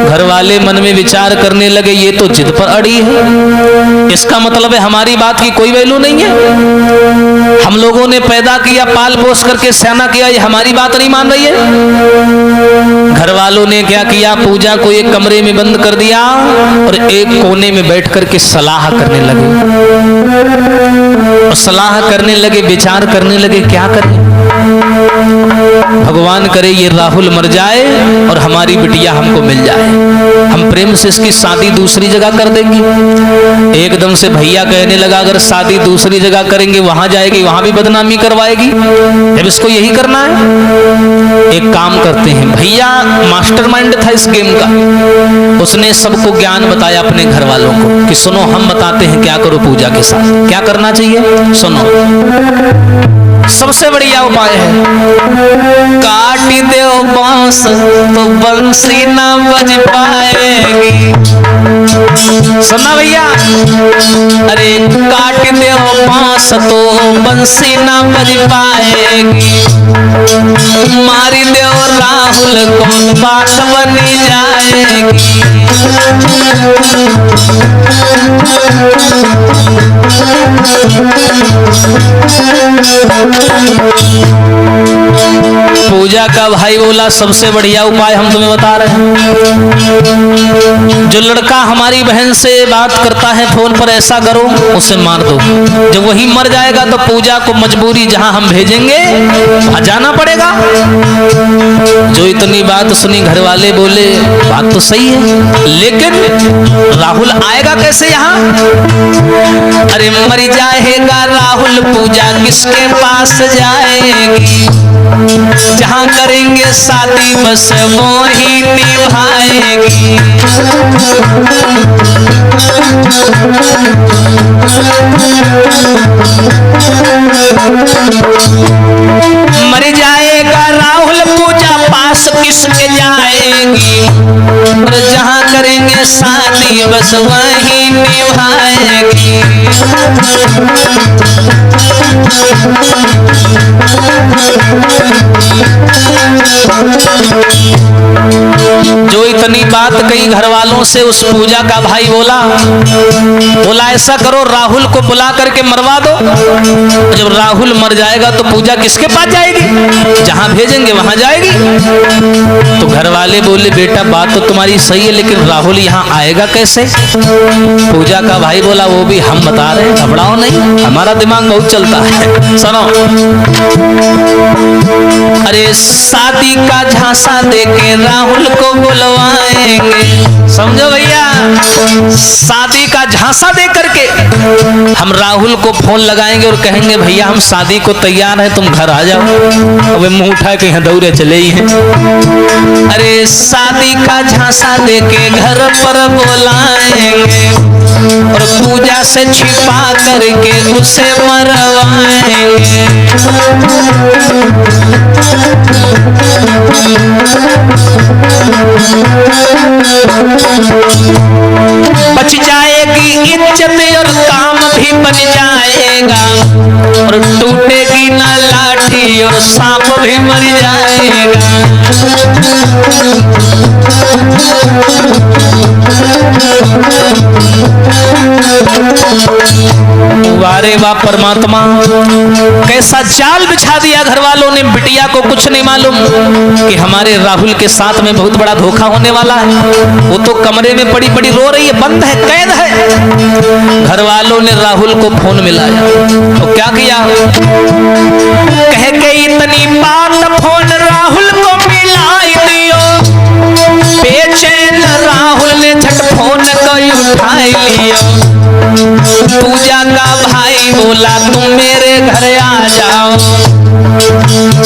घर वाले मन में विचार करने लगे, ये तो जिद पर अड़ी है, इसका मतलब है हमारी बात की कोई वैल्यू नहीं है, हम लोगों ने पैदा किया, पाल पोस करके सयाना किया, ये हमारी बात नहीं मान रही है। घर वालों ने क्या किया, पूजा को एक कमरे में बंद कर दिया और एक कोने में बैठ करके सलाह करने लगे, और सलाह करने लगे, विचार करने लगे, क्या करें, भगवान करे ये राहुल मर जाए और हमारी बिटिया हमको मिल जाए, हम प्रेम से इसकी शादी दूसरी जगह कर देंगे। एकदम से भैया कहने लगा, अगर शादी दूसरी जगह करेंगे वहां जाएगी, वहां भी बदनामी करवाएगी, जब इसको यही करना है, एक काम करते हैं। भैया मास्टरमाइंड था इस गेम का, उसने सबको ज्ञान बताया अपने घर वालों को कि सुनो हम बताते हैं क्या करो पूजा के साथ, क्या करना चाहिए सुनो। सबसे बढ़िया उपाय है, काट दो बांस तो बंसी ना बज पाएगी। सुनना भैया, अरे काट दो बांस तो बंसी ना बज पाएगी, मारी दो राहुल को बात बनी जाएगी। पूजा का भाई बोला, सबसे बढ़िया उपाय हम तुम्हें बता रहे हैं, जो लड़का हमारी बहन से बात करता है फोन पर, ऐसा करो उसे मार दो, जब वही मर जाएगा तो पूजा को मजबूरी जहां हम भेजेंगे वहां जाना पड़ेगा। जो इतनी बात सुनी घर वाले बोले, बात तो सही है, लेकिन राहुल आएगा कैसे यहाँ? अरे मर जाएगा राहुल, पूजा किसके पास जाएगी, जहाँ करेंगे शादी बस वो ही निभाएगी। बुलाएगी। मर जाएगा राहुल पूजा पास किसके जाएगी, और जहाँ करेंगे शादी बस वहीं निभाएगी। जो इतनी बात कही घर वालों से, उस पूजा का भाई बोला ऐसा करो राहुल को बुला करके मरवा दो। जब राहुल मर जाएगा तो पूजा किसके पास जाएगी, जहां भेजेंगे वहां जाएगी। तो घर वाले बोले बेटा बात तो तुम्हारी सही है, लेकिन राहुल यहाँ आएगा कैसे। पूजा का भाई बोला वो भी हम बता रहे हैं, घबराओ नहीं, हमारा दिमाग बहुत चलता है। सुनो, अरे शादी का झांसा देके राहुल को बुलवाएंगे, समझो भैया, शादी का झांसा दे करके हम राहुल को फोन लगाएंगे और कहेंगे भैया हम शादी को तैयार हैं, तुम घर आ जाओ। अब मुंह उठा के यहाँ दौड़े चले ही हैं। अरे शादी का झांसा देके घर पर बुलाएंगे और पूजा से छिपा करके उसे मरवाएंगे। बच जाएगी इज्जत और काम भी बन जाएगा, और टूटेगी ना लाठी और सांप भी मर जाएगा। वारे वाह परमात्मा, कैसा जाल बिछा दिया घर वालों ने। बिटिया को कुछ नहीं मालूम कि हमारे राहुल के साथ में बहुत बड़ा धोखा होने वाला है। वो तो कमरे में पड़ी पड़ी रो रही है, बंद है, कैद है। घर वालों ने राहुल को फोन मिलाया तो क्या किया, कह के इतनी बात फोन राहुल को मिलाई दियो। बेचैन राहुल ने झट फोन को उठाई लियो। पूजा का भाई बोला तुम मेरे घर आ जाओ,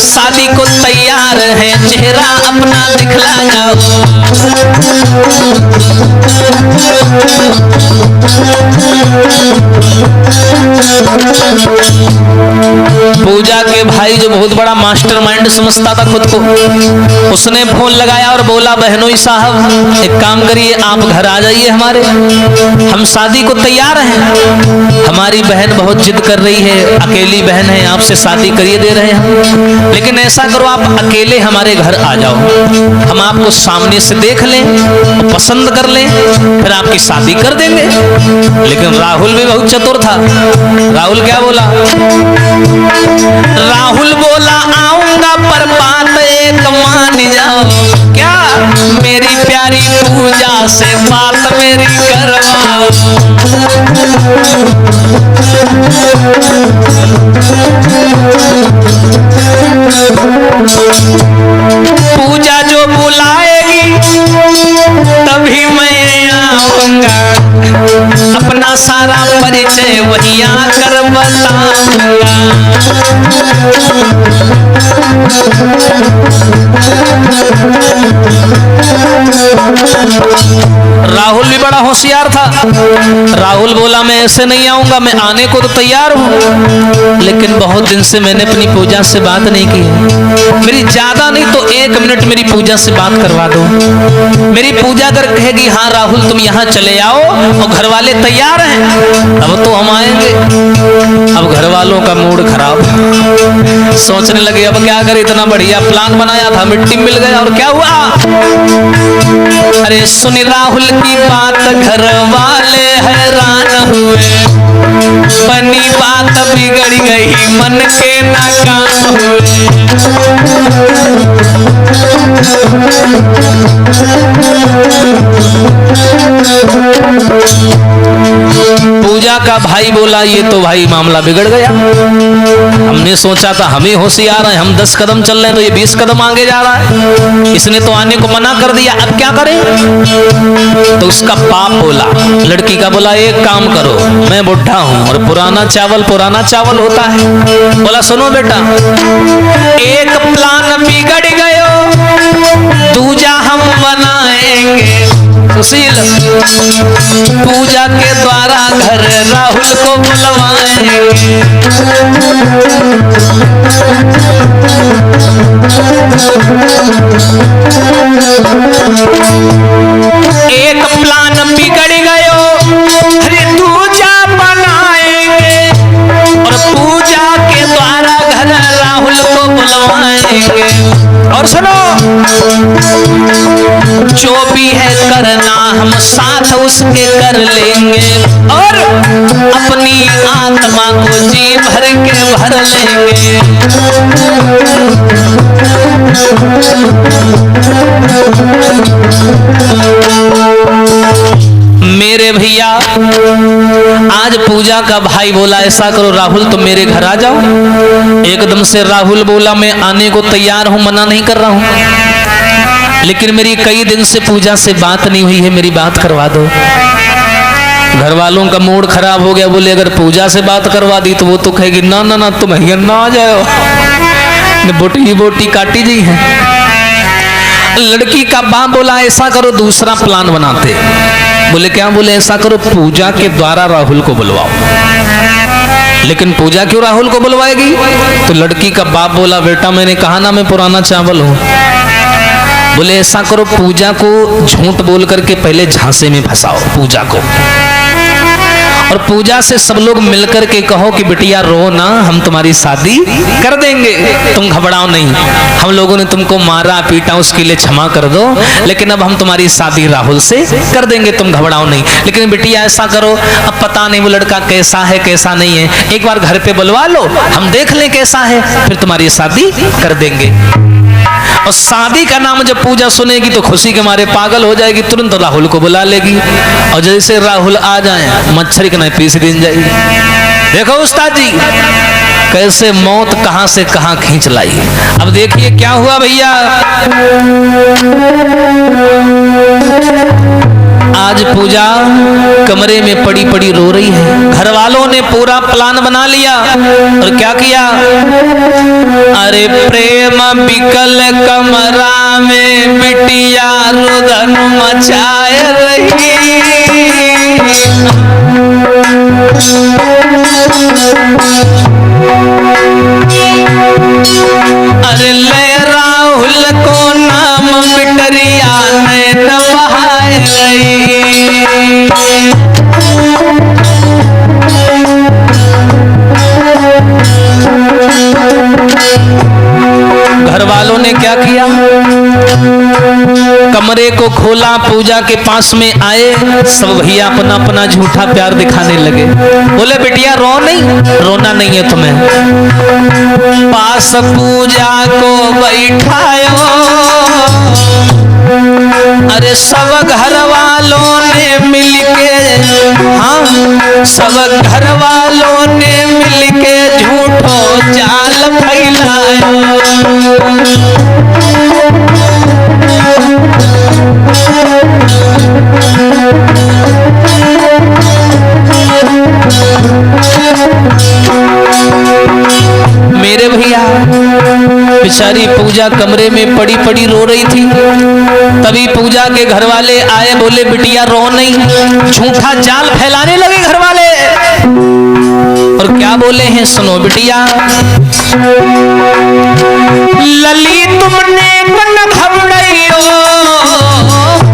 शादी को तैयार है, चेहरा अपना दिखला जाओ। पूजा के भाई जो बहुत बड़ा मास्टरमाइंड समझता था खुद को, उसने फोन लगाया और बोला बहनोई साहब एक काम करिए, आप घर आ जाइए हमारे, हम शादी को तैयार हैं। हमारी बहन बहुत जिद कर रही है, अकेली बहन है, आपसे शादी करिए दे रहे हैं, लेकिन ऐसा करो आप अकेले हमारे घर आ जाओ, हम आपको सामने से देख लें, पसंद कर लें, फिर आपकी शादी कर देंगे। लेकिन राहुल भी बहुत चतुर था। राहुल क्या बोला, राहुल बोला आऊंगा पर बात एक मान जाओ। क्या, मेरी प्यारी पूजा से बात मेरी करवाओ। पूजा जो बुलाएगी तभी मैं आऊंगा, अपना सारा परिचय वही आकर बताऊंगा। राहुल भी बड़ा होशियार था। राहुल बोला मैं ऐसे नहीं आऊंगा, मैं आने को तो तैयार हूं, लेकिन बहुत दिन से मैंने अपनी पूजा से बात नहीं की। मेरी ज्यादा नहीं तो 1 मिनट मेरी पूजा से बात करवा दो। मेरी पूजा अगर कहेगी हाँ राहुल तुम यहाँ चले आओ और घर वाले तैयार हैं, अब तो हम आएंगे। अब घर वालों का मूड खराब, सोचने लगे अब क्या करें, इतना बढ़िया प्लान बनाया था, मिट्टी मिल गया और क्या हुआ। अरे सुनी राहुल की बात घर वाले हैरान हुए, बनी बात बिगड़ गई, मन के नाकाम हुए। पूजा का भाई बोला ये तो भाई मामला बिगड़ गया, हमने सोचा था हम ही होशियार हैं, हम 10 कदम चल रहे हैं तो ये 20 कदम आगे जा रहा है, इसने तो आने को मना कर दिया, अब क्या करें। तो उसका बाप बोला, लड़की का बोला एक काम करो, मैं बुढ़ा हूं और पुराना चावल होता है। बोला सुनो बेटा, एक प्लान बिगड़ गयो, दूजा हम बनाए बुलवाएंगे। सुशील पूजा के द्वारा घर राहुल को बुलवाएंगे। एक प्लान बिगड़ गयो, अरे पूजा बनाएंगे और पूजा के द्वारा घर राहुल को बुलवाएंगे। और सुनो, जो भी है करना हम साथ उसके कर लेंगे और अपनी आत्मा को जी भर के भर लेंगे। मेरे भैया आज पूजा का भाई बोला ऐसा करो राहुल तुम मेरे घर आ जाओ। एकदम से राहुल बोला मैं आने को तैयार हूं, मना नहीं कर रहा हूं, लेकिन मेरी कई दिन से पूजा से बात नहीं हुई है, मेरी बात करवा दो। घर वालों का मूड खराब हो गया, बोले अगर पूजा से बात करवा दी तो वो तो कहेगी ना ना ना तुम ना आ जाओ, बोटी बोटी काटी जी है। लड़की का बाप बोला ऐसा करो दूसरा प्लान बनाते। बोले क्या? बोले ऐसा करो पूजा के द्वारा राहुल को बुलवाओ। लेकिन पूजा क्यों राहुल को बुलवाएगी? तो लड़की का बाप बोला बेटा मैंने कहा ना मैं पुराना चावल हूं। बोले ऐसा करो पूजा को झूठ बोल करके पहले झांसे में फंसाओ पूजा को, और पूजा से सब लोग मिलकर के कहो कि बिटिया रो ना, हम तुम्हारी शादी कर देंगे, तुम घबराओ नहीं, हम लोगों ने तुमको मारा पीटा उसके लिए क्षमा कर दो, लेकिन अब हम तुम्हारी शादी राहुल से कर देंगे, तुम घबराओ नहीं। लेकिन बिटिया ऐसा करो, अब पता नहीं वो लड़का कैसा है कैसा नहीं है, एक बार घर पे बुलवा लो, हम देख लें कैसा है, फिर तुम्हारी शादी कर देंगे। और शादी का नाम जब पूजा सुनेगी तो खुशी के मारे पागल हो जाएगी, तुरंत राहुल को बुला लेगी, और जैसे राहुल आ जाए मच्छर के नहीं पीस दिन जाएगी। देखो उस्ताद जी कैसे मौत कहां से कहां खींच लाई। अब देखिए क्या हुआ भैया, आज पूजा कमरे में पड़ी पड़ी रो रही है। घर वालों ने पूरा प्लान बना लिया और क्या किया, अरे प्रेम बिकल कमरा में बिटिया रुदन मचाए रही, अरे ले राहुल को नाम बिटरिया ने नवाए रही। घर वालों ने क्या किया, कमरे को खोला, पूजा के पास में आए, सब भैया अपना अपना झूठा प्यार दिखाने लगे। बोले बिटिया रो नहीं, रोना नहीं है तुम्हें। पास पूजा को बैठायो, अरे सब घर वालों ने मिलके, हाँ सब घर वालों ने मिलके झूठो जाल फैलायो। मेरे भैया बेचारी पूजा कमरे में पड़ी पड़ी रो रही थी, तभी पूजा के घर वाले आए, बोले बिटिया रो नहीं, झूठा जाल फैलाने लगे घर वाले। और क्या बोले हैं सुनो बिटिया, लली तुमने कन घबड़ियो,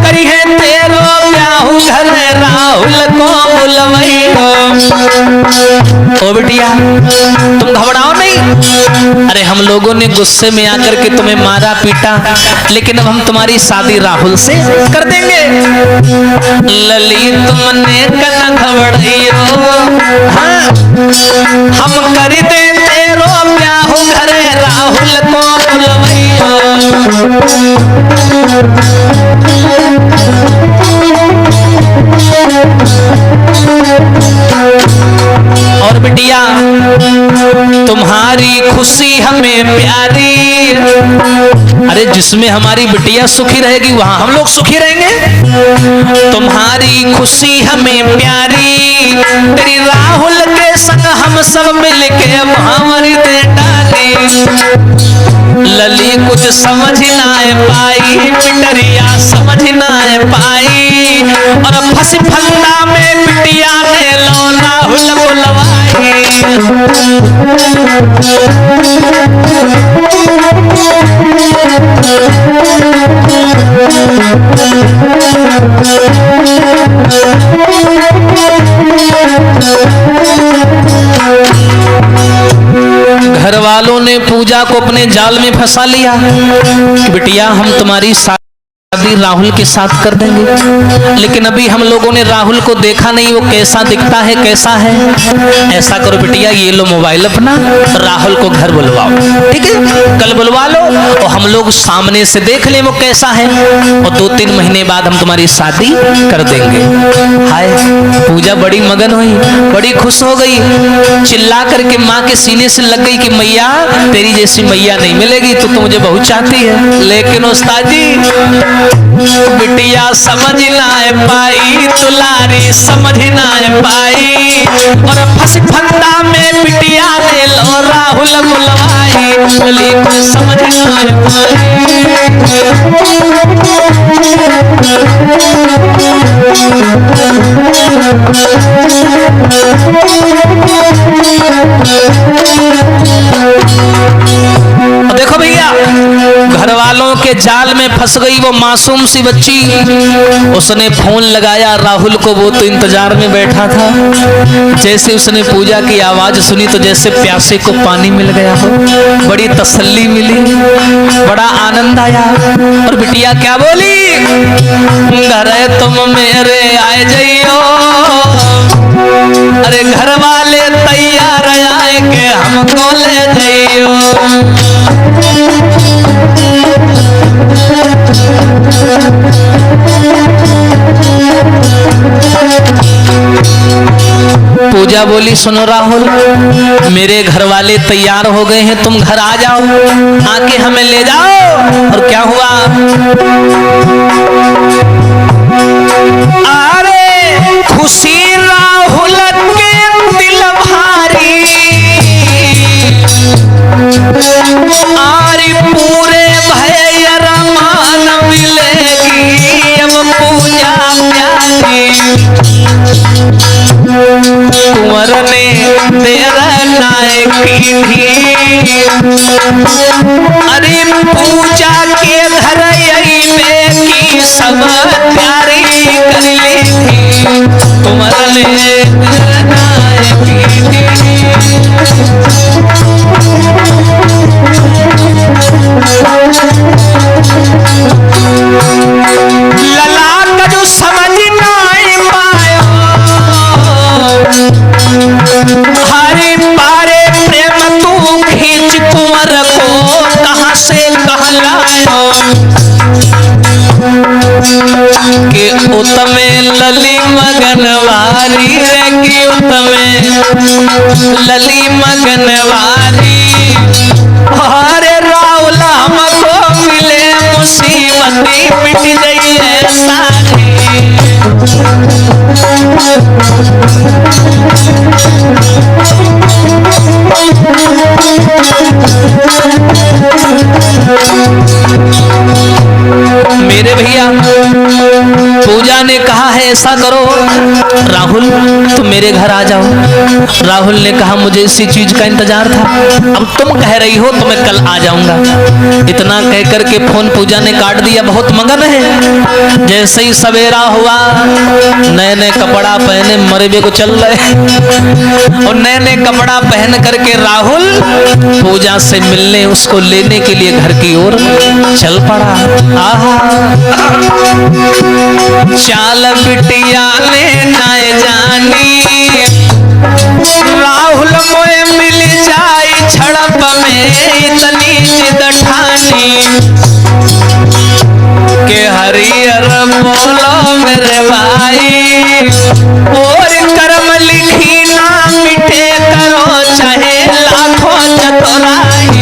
करी है तेरो ब्याहू घर राहुल को बुलवैयो। ओ बिटिया तुम घबराओ नहीं, अरे हम लोगों ने गुस्से में आकर के तुम्हें मारा पीटा, लेकिन अब हम तुम्हारी शादी राहुल से कर देंगे। लली तुमने कन घबड़ियो, हाँ हम कर दे तेरो ब्याहू घर राहुल को बुलवैयो। और बिटिया तुम्हारी खुशी हमें प्यारी, अरे जिसमें हमारी बिटिया सुखी रहेगी वहां हम लोग सुखी रहेंगे। तुम तुम्हारी खुशी हमें प्यारी, तेरी राहुल के संग हम सब मिलके भावर दे डाली। लली कुछ समझ ना पाई, पिटरिया समझ ना पाई, और फंस फंदा में बिटिया ने लो राहुल बुलवाई। घर वालों ने पूजा को अपने जाल में फंसा लिया कि बिटिया हम तुम्हारी शादी राहुल के साथ कर देंगे, लेकिन अभी हम लोगों ने राहुल को देखा नहीं, वो कैसा दिखता है कैसा है। ऐसा करो बिटिया, ये लो मोबाइल अपना, राहुल को घर बुलवाओ, ठीक है, कल बुलवा लो और हम लोग सामने से देख लें वो कैसा है, और 2-3 महीने बाद हम तुम्हारी शादी कर देंगे। हाय, पूजा बड़ी मगन हुई, बड़ी खुश हो गई, चिल्ला करके माँ के सीने से लग गई कि मैया तेरी जैसी मैया नहीं मिलेगी, तो मुझे बहुत चाहती है। लेकिन उस्ताद जी बिटिया समझ ना पाई, दुलारी समझ ना पाई, और फंस फंदा में बिटिया ने लो राहुल बुलवाई। लेकिन समझ ना देखो भैया, घर वालों के जाल में फंस गई वो मासूम सी बच्ची। उसने फोन लगाया राहुल को, वो तो इंतजार में बैठा था। जैसे उसने पूजा की आवाज सुनी तो जैसे प्यासे को पानी मिल गया हो, बड़ी तसल्ली मिली, बड़ा आनंद आया। और बिटिया क्या बोली, घर तुम मेरे आए जाइयो, अरे घर वाले तैयार आए के हमको ले जाइयो। पूजा बोली सुनो राहुल, मेरे घर वाले तैयार हो गए हैं, तुम घर आ जाओ, आके हमें ले जाओ। और क्या हुआ, अरे खुशी राहुल के दिल भारी, आरी पूरे भय रमान मिलेगी अब पूजा प्यारी। कुंवर ने तेरा नाय की थी, अरे पूजा के घर यही में की सब प्यारी कर ली थी। कुंवर ने तेरा नाय की थी, लला का जो समझ ना पायो, हरे पारे प्रेम तू खींच कुंवर को कहां से कहलायो, कि उत्तमे लली मगन वाली रे, कि उत्तमे लली मगन वाली। हरे राहुल हमको मिले मुसीबती मिट गई है सारी। मेरे भैया पूजा ने कहा है ऐसा करो राहुल तुम मेरे घर आ जाओ। राहुल ने कहा मुझे इसी चीज का इंतजार था, अब तुम कह रही हो तो मैं कल आ जाऊंगा। इतना कह करके फोन पूजा ने काट दिया, बहुत मगन है। जैसे ही सवेरा हुआ नए नए कपड़ा पहने मरबे को चल रहे, और नए नए कपड़ा पहन करके राहुल पूजा से मिलने उसको लेने के लिए घर की ओर चल पड़ा। आहा चाल बिटिया ने नाय जानी, राहुल मोए मिल जाई झड़प में इतनी जिद ठानी, के हरियर बोलो मेरे भाई, और कर्म लिखी ना मिटे करो चाहे लाखों चतुराई।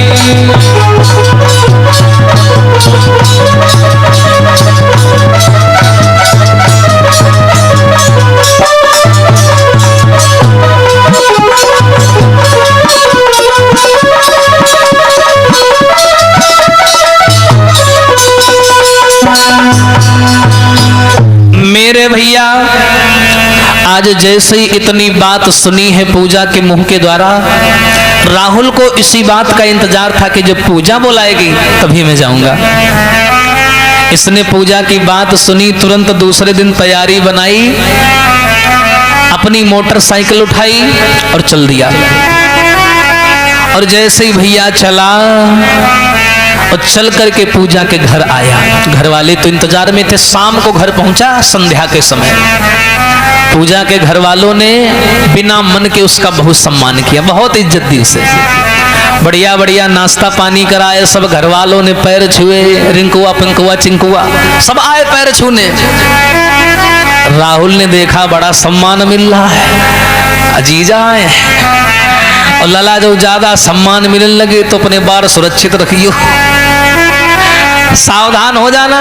आज जैसे ही इतनी बात सुनी है पूजा के मुंह के द्वारा, राहुल को इसी बात का इंतजार था कि जब पूजा बुलाएगी तभी मैं जाऊंगा। इसने पूजा की बात सुनी, तुरंत दूसरे दिन तैयारी बनाई, अपनी मोटरसाइकिल उठाई और चल दिया। और जैसे ही भैया चला और चल करके पूजा के घर आया, घर वाले तो इंतजार में थे। शाम को घर पहुंचा, संध्या के समय। पूजा के घर वालों ने बिना मन के उसका बहुत सम्मान किया, बहुत इज्जत दी उसे। बढ़िया बढ़िया नाश्ता पानी कराए, सब घर वालों ने पैर छुए, रिंकुआ पिंकुआ चिंकुआ सब आए पैर छूने। राहुल ने देखा बड़ा सम्मान मिल रहा है, अजीजा आए। और लला जो ज्यादा सम्मान मिलने लगे तो अपने बार सुरक्षित रखियो, सावधान हो जाना।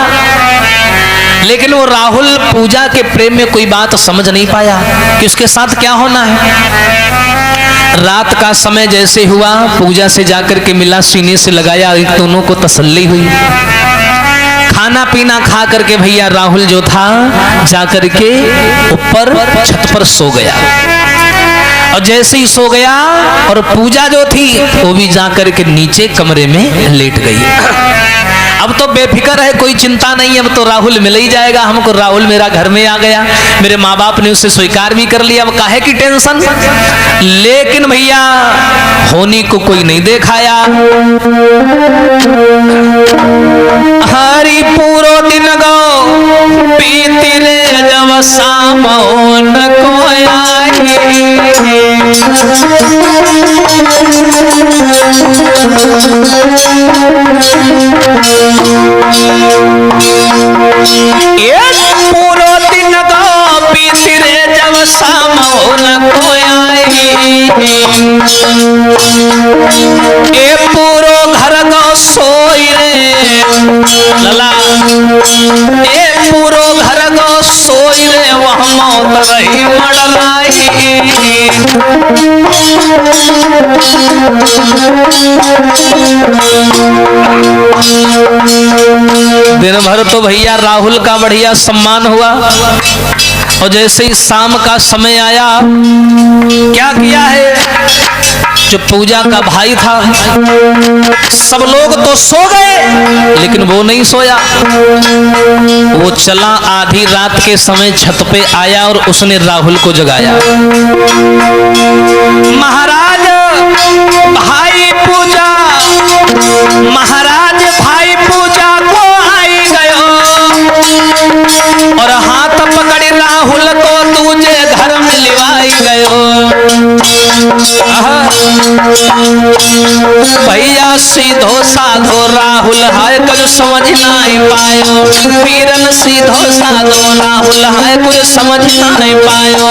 लेकिन वो राहुल पूजा के प्रेम में कोई बात समझ नहीं पाया कि उसके साथ क्या होना है। रात का समय जैसे हुआ, पूजा से जाकर के मिला, सीने से लगाया, दोनों को तसल्ली हुई। खाना पीना खा करके भैया राहुल जो था जाकर के ऊपर छत पर सो गया। और जैसे ही सो गया और पूजा जो थी वो भी जाकर के नीचे कमरे में लेट गई। अब तो बेफिक्र है, कोई चिंता नहीं, अब तो राहुल मिल ही जाएगा हमको। राहुल मेरा घर में आ गया, मेरे माँ बाप ने उसे स्वीकार भी कर लिया, अब काहे की टेंशन। लेकिन भैया होनी को कोई नहीं देखाया। हरि पूरो दिन गो पीती रे जब शाम न कोई आई। पूरो दिन गो पीती रे जब शाम न कोई आई। ए पूरो घर गो सोई रे लला, ए पूरो घर गो सोई रे वह मौत रही मड़लाई। दिन भर तो भैया राहुल का बढ़िया सम्मान हुआ। और जैसे ही शाम का समय आया, क्या किया है, जो पूजा का भाई था, सब लोग तो सो गए लेकिन वो नहीं सोया। वो चला, आधी रात के समय छत पे आया और उसने राहुल को जगाया। महाराज भाई पूजा, महाराज भाई पूजा को आई गयो और हाथ पकड़ राहुल को तुझे घर में लिवाई गयो। भैया सीधो साधो राहुल है कुछ समझ नहीं पायो, पीरन सीधो साधो राहुल है कुछ समझ नहीं पायो।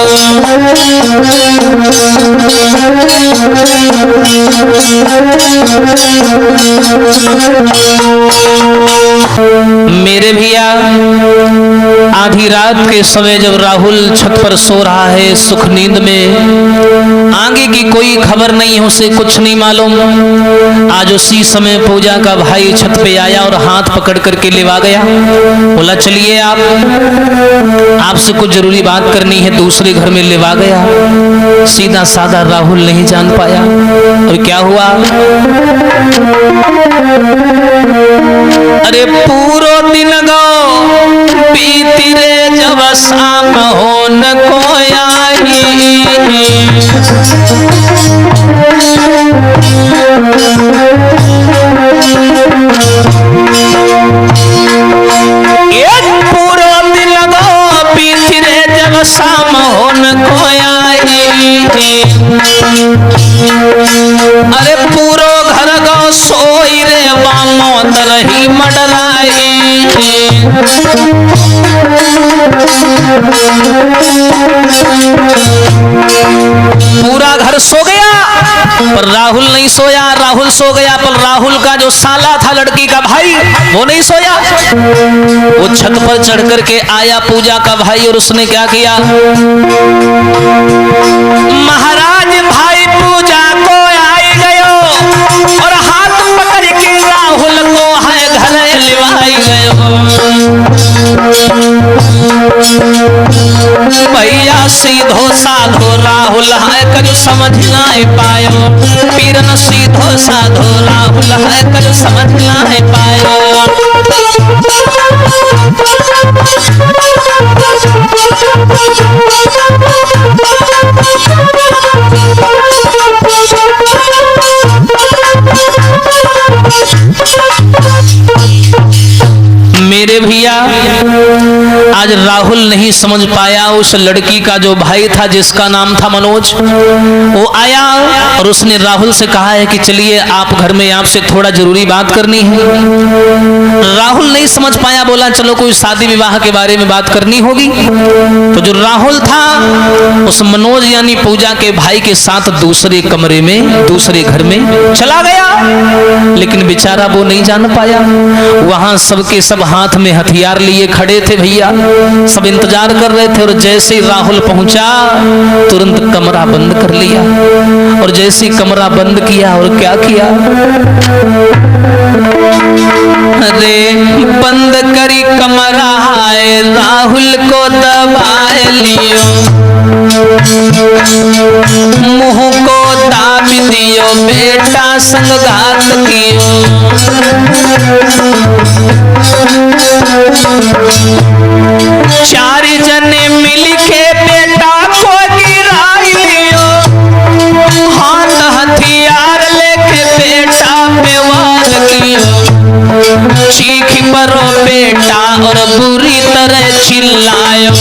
मेरे भैया आधी रात के समय जब राहुल छत पर सो रहा है सुख नींद में, आगे की कोई खबर नहीं, उसे कुछ नहीं मालूम। आज उसी समय पूजा का भाई छत पे आया और हाथ पकड़ करके लेवा गया। बोला चलिए आपसे कुछ जरूरी बात करनी है, दूसरे घर में लेवा गया। सीधा साधा राहुल नहीं जान पाया। और क्या हुआ, अरे पूरो दिन गो पीती रे जब शाम हो न कोई आई। एक पूरो दिन गो पीती रे जब शाम हो न कोई आई। अरे पूरो घर गो सोई रे बामो तरही मडराई। पूरा घर सो गया पर राहुल नहीं सोया। राहुल सो गया पर राहुल का जो साला था, लड़की का भाई, वो नहीं सोया। वो छत पर चढ़ करके आया पूजा का भाई और उसने क्या किया, महाराज भाई पूजा को आई गयो और हाथ पकड़ के राहुल को है घर लिवाई गयो। भैया सीधो साधो राहुल है कछु समझ ना पायो, पीरन सीधो साधो राहुल है कछु समझ ना पायो। मेरे भैया आज राहुल नहीं समझ पाया, उस लड़की का जो भाई था जिसका नाम था मनोज, वो आया और उसने राहुल से कहा है कि चलिए आप घर में आपसे थोड़ा जरूरी बात करनी है। राहुल नहीं समझ पाया, बोला चलो कोई शादी विवाह के बारे में बात करनी होगी। तो जो राहुल था उस मनोज यानी पूजा के भाई के साथ दूसरे कमरे में दूसरे घर में चला गया, लेकिन बेचारा वो नहीं जान पाया। वहां सबके सब हाथ में हथियार लिए खड़े थे भैया, सब इंतजार कर रहे थे। और जैसे ही राहुल पहुंचा तुरंत कमरा बंद कर लिया, और जैसे ही कमरा बंद किया और क्या किया, अरे बंद करी कमरा है राहुल को दबाए लियो, मुंह को दाब दियो बेटा संगघात कियो। चार जने मिलके बेटा को गिराई लियो, हाथ हथियार लेके बेटा पे वार कियो। चीख परो बेटा और बुरी तरह चिल्लायो,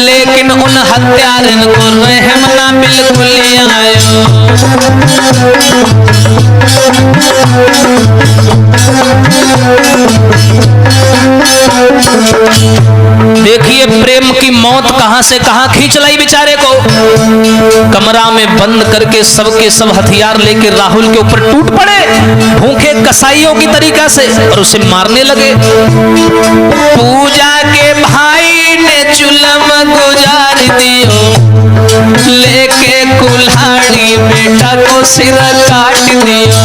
लेकिन उन हत्यारन को रहम ना बिल्कुल आयो। देखिए प्रेम की मौत कहां से कहां खींच लाई बेचारे को। कमरा में बंद करके सबके सब हथियार लेके राहुल के ऊपर टूट पड़े भूखे कसाईयों की तरीका से और उसे मारने लगे। पूजा के भाई ने चुलम गुजार दियो, लेके कुल्हाड़ी बेटा को सिर काट दियो।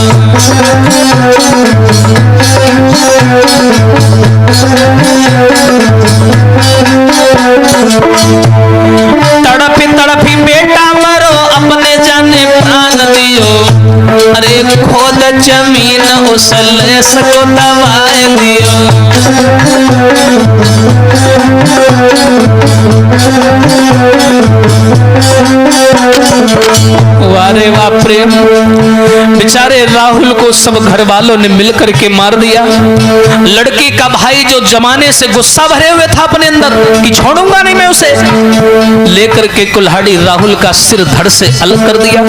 तड़पी तड़पी बेटा मरो अपने जाने प्राण दियो, अरे खोद जमीन उस लेस को दबाए दियो। वारे वाह प्रेम, बेचारे राहुल को सब घर वालों ने मिलकर के मार दिया। लड़की का भाई जो जमाने से गुस्सा भरे हुए था अपने अंदर कि छोड़ूंगा नहीं मैं उसे, लेकर के कुल्हाड़ी राहुल का सिर धड़ से अलग कर दिया।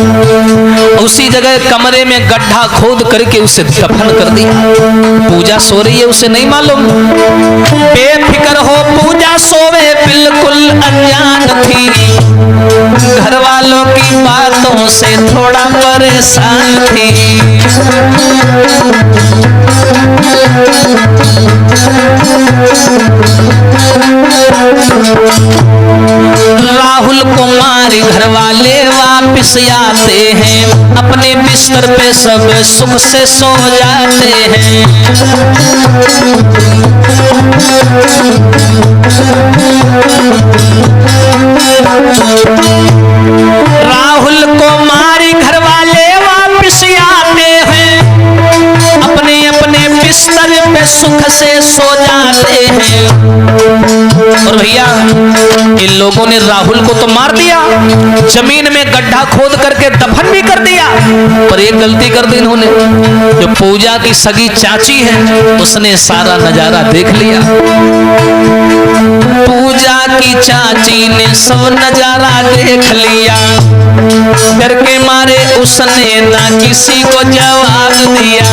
उसी जगह कमरे में गड्ढा खोद करके उसे दफन कर दिया। पूजा सो रही है, उसे नहीं मालूम। बेफिक्र हो पूजा सोवे बिल्कुल अनजान थी, घर वालों की बातों से थोड़ा परेशान थी। राहुल को मारी घर वाले वापिस आते हैं, अपने बिस्तर पे सब सुख से सो जाते हैं। राहुल को मारी घर वाले वापिस आते हैं, अपने अपने बिस्तर पे सुख से सो जाते हैं। और भैया इन लोगों ने राहुल को तो मार दिया, जमीन में गड्ढा खोद करके दफन भी कर दिया, पर एक गलती कर दी इन्होंने। जो पूजा की सगी चाची है उसने सारा नजारा देख लिया। पूजा की चाची ने सब नजारा देख लिया, डर के मारे उसने ना किसी को जवाब दिया।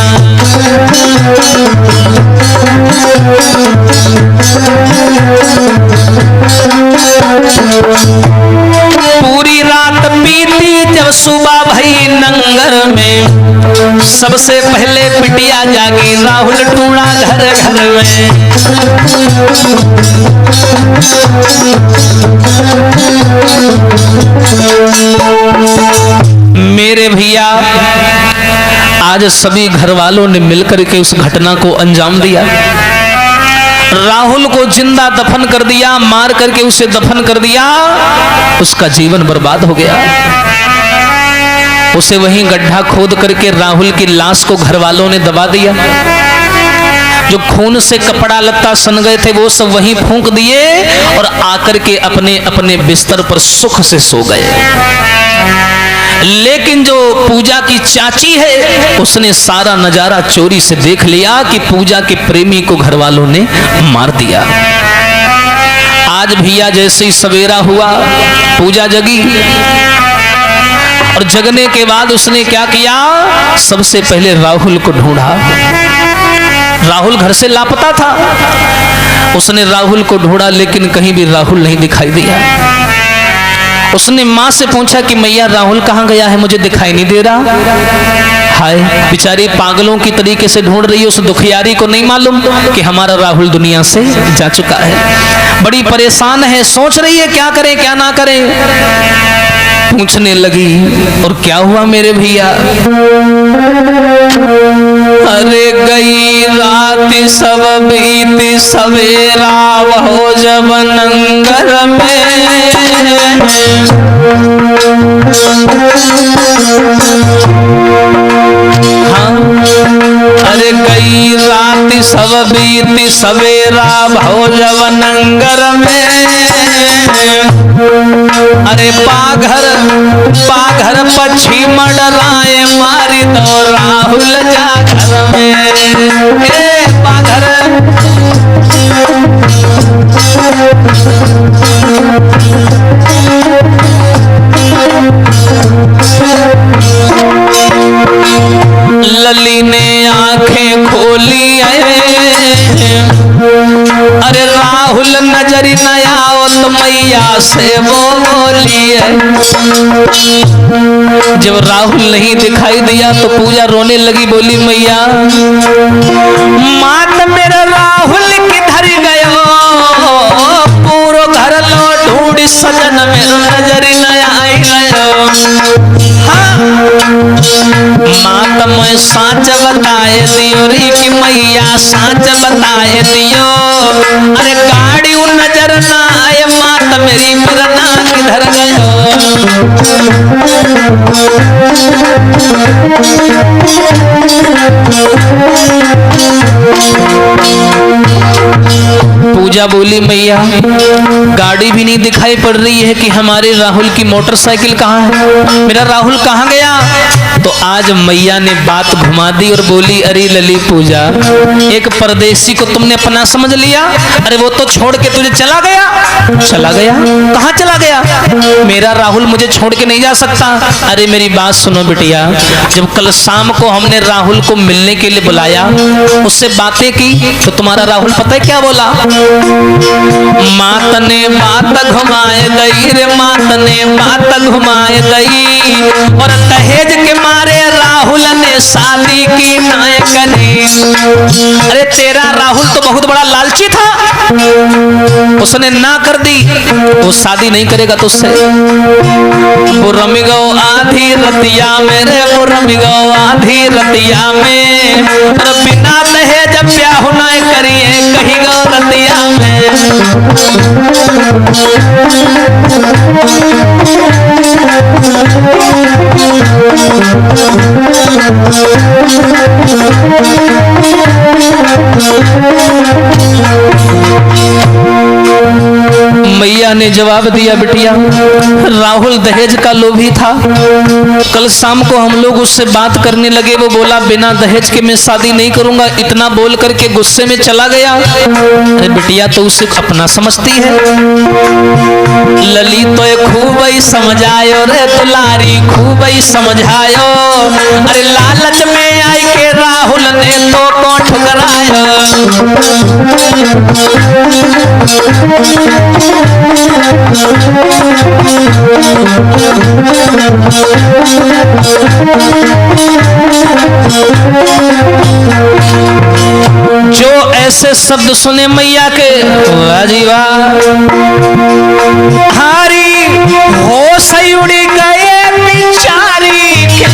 पूरी रात बीती, जब सुबह भई नंगर में सबसे पहले बिटिया जागी, राहुल टूड़ा घर घर में। मेरे भैया आज सभी घर वालों ने मिलकर के उस घटना को अंजाम दिया। राहुल को जिंदा दफन कर दिया, मार करके उसे दफन कर दिया, उसका जीवन बर्बाद हो गया। उसे वहीं गड्ढा खोद करके राहुल की लाश को घर वालों ने दबा दिया। जो खून से कपड़ा लत्ता सन गए थे वो सब वहीं फूंक दिए और आकर के अपने अपने बिस्तर पर सुख से सो गए। लेकिन जो पूजा की चाची है उसने सारा नजारा चोरी से देख लिया कि पूजा के प्रेमी को घर वालों ने मार दिया। आज भैया जैसे ही सवेरा हुआ, पूजा जगी और जगने के बाद उसने क्या किया, सबसे पहले राहुल को ढूंढा। राहुल घर से लापता था। उसने राहुल को ढूंढा लेकिन कहीं भी राहुल नहीं दिखाई दिया। उसने माँ से पूछा कि मैया राहुल कहाँ गया है, मुझे दिखाई नहीं दे रहा। हाय, बेचारी पागलों की तरीके से ढूंढ रही है। उस दुखियारी को नहीं मालूम कि हमारा राहुल दुनिया से जा चुका है। बड़ी परेशान है, सोच रही है क्या करें क्या ना करें। पूछने लगी और क्या हुआ मेरे भैया। अरे गई रात सब बीती सवेरा हो जब नंगर में। हाँ, अरे गई रात सब बीती सवेरा हो जब नंगर में। अरे पाघर पाघर पक्षी मंडराए मारी दो राहुल जागर में। पाघर लली ने आंखें खोली अरे राहुल नजर नया तो मैया से वो बोली है। जब राहुल नहीं दिखाई दिया तो पूजा रोने लगी, बोली मैया मात मेरा राहुल किधर गयो, पूरो घर लो ढूंढ सजन मेरा नजर नया आई गयो। मात मैं साच बताए दियो रे कि मैया साच बताए दियो। अरे गाड़ी नजर ना आए मात मेरी मरना किधर गयो। पूजा बोली मैया गाड़ी भी नहीं दिखाई पड़ रही है कि हमारे राहुल की मोटरसाइकिल कहाँ है, मेरा राहुल कहाँ गया। तो आज मैया ने बात घुमा दी और बोली अरे लली पूजा, एक परदेसी को तुमने अपना समझ लिया। अरे वो तो छोड़ के तुझे चला गया। चला गया? कहाँ चला गया? मेरा राहुल मुझे छोड़ के नहीं जा सकता। अरे मेरी बात सुनो बिटिया, जब कल शाम को हमने राहुल को मिलने के लिए बुलाया, उससे बातें की तो तुम्हारा राहुल पता है क्या बोला। मात ने बात घुमाए गई रे, मात ने बात घुमाए गई और दहेज के मारे राहुल ने शादी की नाय करी। अरे तेरा राहुल तो बहुत बड़ा लालची था, उसने ना कर दी, वो शादी नहीं करेगा तुझसे। बुरम गो आधी रतिया मेरे, बुरम गो आधी रतिया में, बिना दहेज ब्याह ना करिए कहीं गो रतिया में। मैया ने जवाब दिया बिटिया राहुल दहेज का लोभी था। कल शाम को हम लोग उससे बात करने लगे, वो बोला बिना दहेज के मैं शादी नहीं करूंगा। इतना बोल करके गुस्से में चला गया। अरे बिटिया तो उसे अपना समझती है। लली तो खूब ही समझायो रे दुलारी, खूब ही समझायो। अरे लालच में आई के राहुल ने तो को ठुकरायो। जो ऐसे शब्द सुने मैया के, वाह जी वाह, हारी होश उड़ी गए बिचारी के।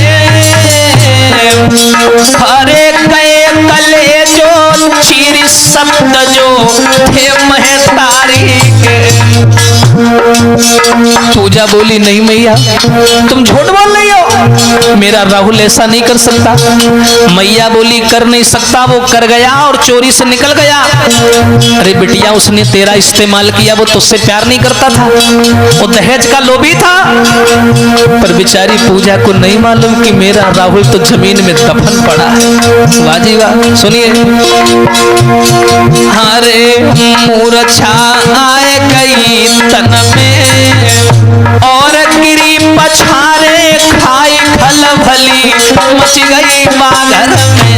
हरे गए कले जो चीर शब्द जो पूजा बोली नहीं मैया तुम झूठ बोल रही हो, मेरा राहुल ऐसा नहीं कर सकता। मैया बोली कर नहीं सकता, वो कर गया और चोरी से निकल गया। अरे बिटिया उसने तेरा इस्तेमाल किया, वो तुझसे प्यार नहीं करता था, वो दहेज का लोभी था। पर बेचारी पूजा को नहीं मालूम कि मेरा राहुल तो जमीन में दफन पड़ा है। वाजी वाह, सुनिए। हरे मूर्छा आए गई तन में और गिरी पछारे खाई खल भली मच गई बागर में।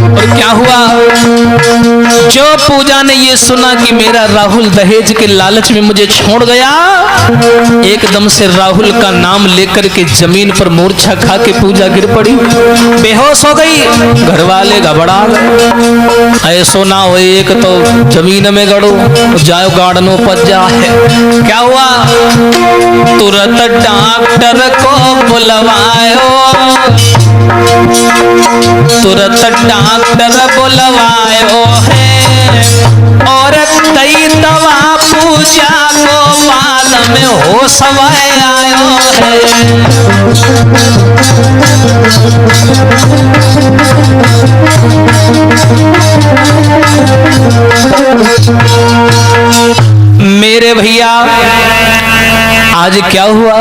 और क्या हुआ, जो पूजा ने ये सुना कि मेरा राहुल दहेज के लालच में मुझे छोड़ गया, एकदम से राहुल का नाम लेकर के जमीन पर मूर्छा खा के पूजा गिर पड़ी, बेहोश हो गई। घर वाले घबरा गए, ऐसो ना हो एक तो जमीन में गड़ो जाओ गार्डनों पर जाए। क्या हुआ, तुरंत डॉक्टर को बुलवायो, तुरंत डॉक्टर बुलवायो है और कई दवा पूजा को बाद में हो सवाए आयो है। मेरे भैया आज क्या हुआ,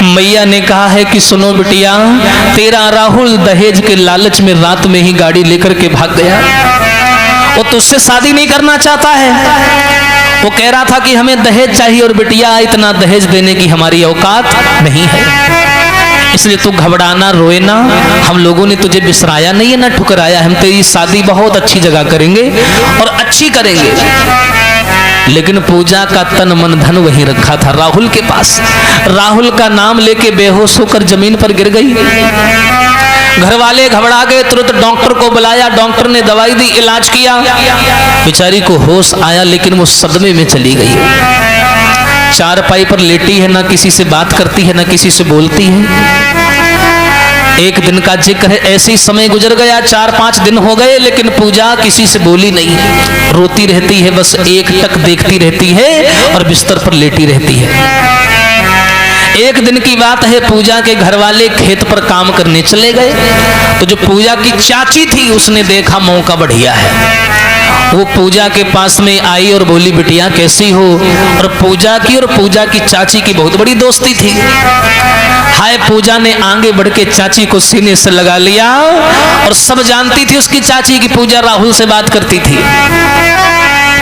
मैया ने कहा है कि सुनो बिटिया, तेरा राहुल दहेज के लालच में रात में ही गाड़ी लेकर के भाग गया। वो तुझसे शादी नहीं करना चाहता है, वो कह रहा था कि हमें दहेज चाहिए और बिटिया इतना दहेज देने की हमारी औकात नहीं है, इसलिए तू घबराना रोए ना, हम लोगों ने तुझे बिसराया नहीं है ना ठुकराया, हम तेरी शादी बहुत अच्छी जगह करेंगे और अच्छी करेंगे। लेकिन पूजा का तन मन धन वहीं रखा था राहुल के पास। राहुल का नाम लेके बेहोश होकर जमीन पर गिर गई। घर वाले घबरा गए, तुरंत डॉक्टर को बुलाया, डॉक्टर ने दवाई दी, इलाज किया, बेचारी को होश आया लेकिन वो सदमे में चली गई। चारपाई पर लेटी है, ना किसी से बात करती है, ना किसी से बोलती है। एक दिन का जिक्र है, ऐसे ही समय गुजर गया, 4-5 दिन हो गए, लेकिन पूजा किसी से बोली नहीं, रोती रहती है, बस एक टक देखती रहती है और बिस्तर पर लेटी रहती है। एक दिन की बात है, पूजा के घर वाले खेत पर काम करने चले गए, तो जो पूजा की चाची थी उसने देखा मौका बढ़िया है, वो पूजा के पास में आई और बोली बिटिया कैसी हो। और पूजा की चाची की बहुत बड़ी दोस्ती थी। हाय, पूजा ने आगे बढ़ के चाची को सीने से लगा लिया और सब जानती थी उसकी चाची की पूजा राहुल से बात करती थी।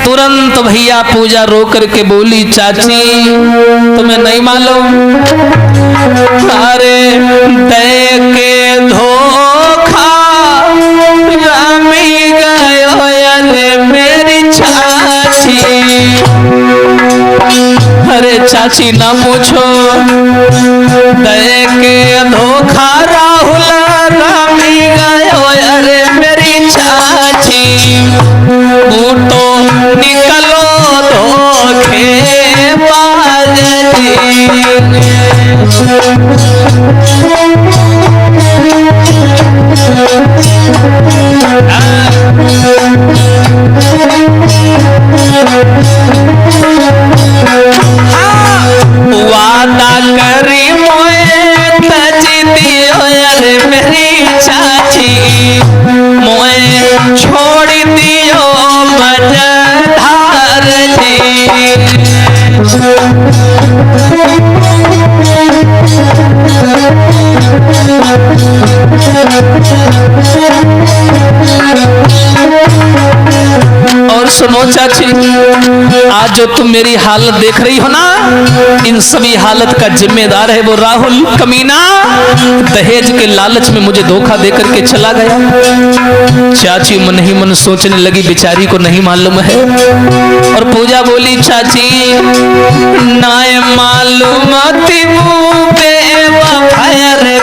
तुरंत भैया पूजा रो करके बोली चाची तुम्हें नहीं मालूम, अरे दे के धोखा रामी गयो अरे मेरी चाची। अरे चाची ना पूछो, दे के धोखा राहुल रामी गयो अरे मेरी चाची। बूटो निकलो धोखे बाज वादा करी मोए तज दियो अरे मेरी चाची, मोए छोड़ दियो मझधार जी। और सुनो चाची, आज जो तुम मेरी हालत देख रही हो ना, इन सभी हालत का जिम्मेदार है वो राहुल कमीना, दहेज के लालच में मुझे धोखा देकर के चला गया। चाची मन ही मन सोचने लगी बेचारी को नहीं मालूम है। और पूजा बोली चाची नाय मालूम थी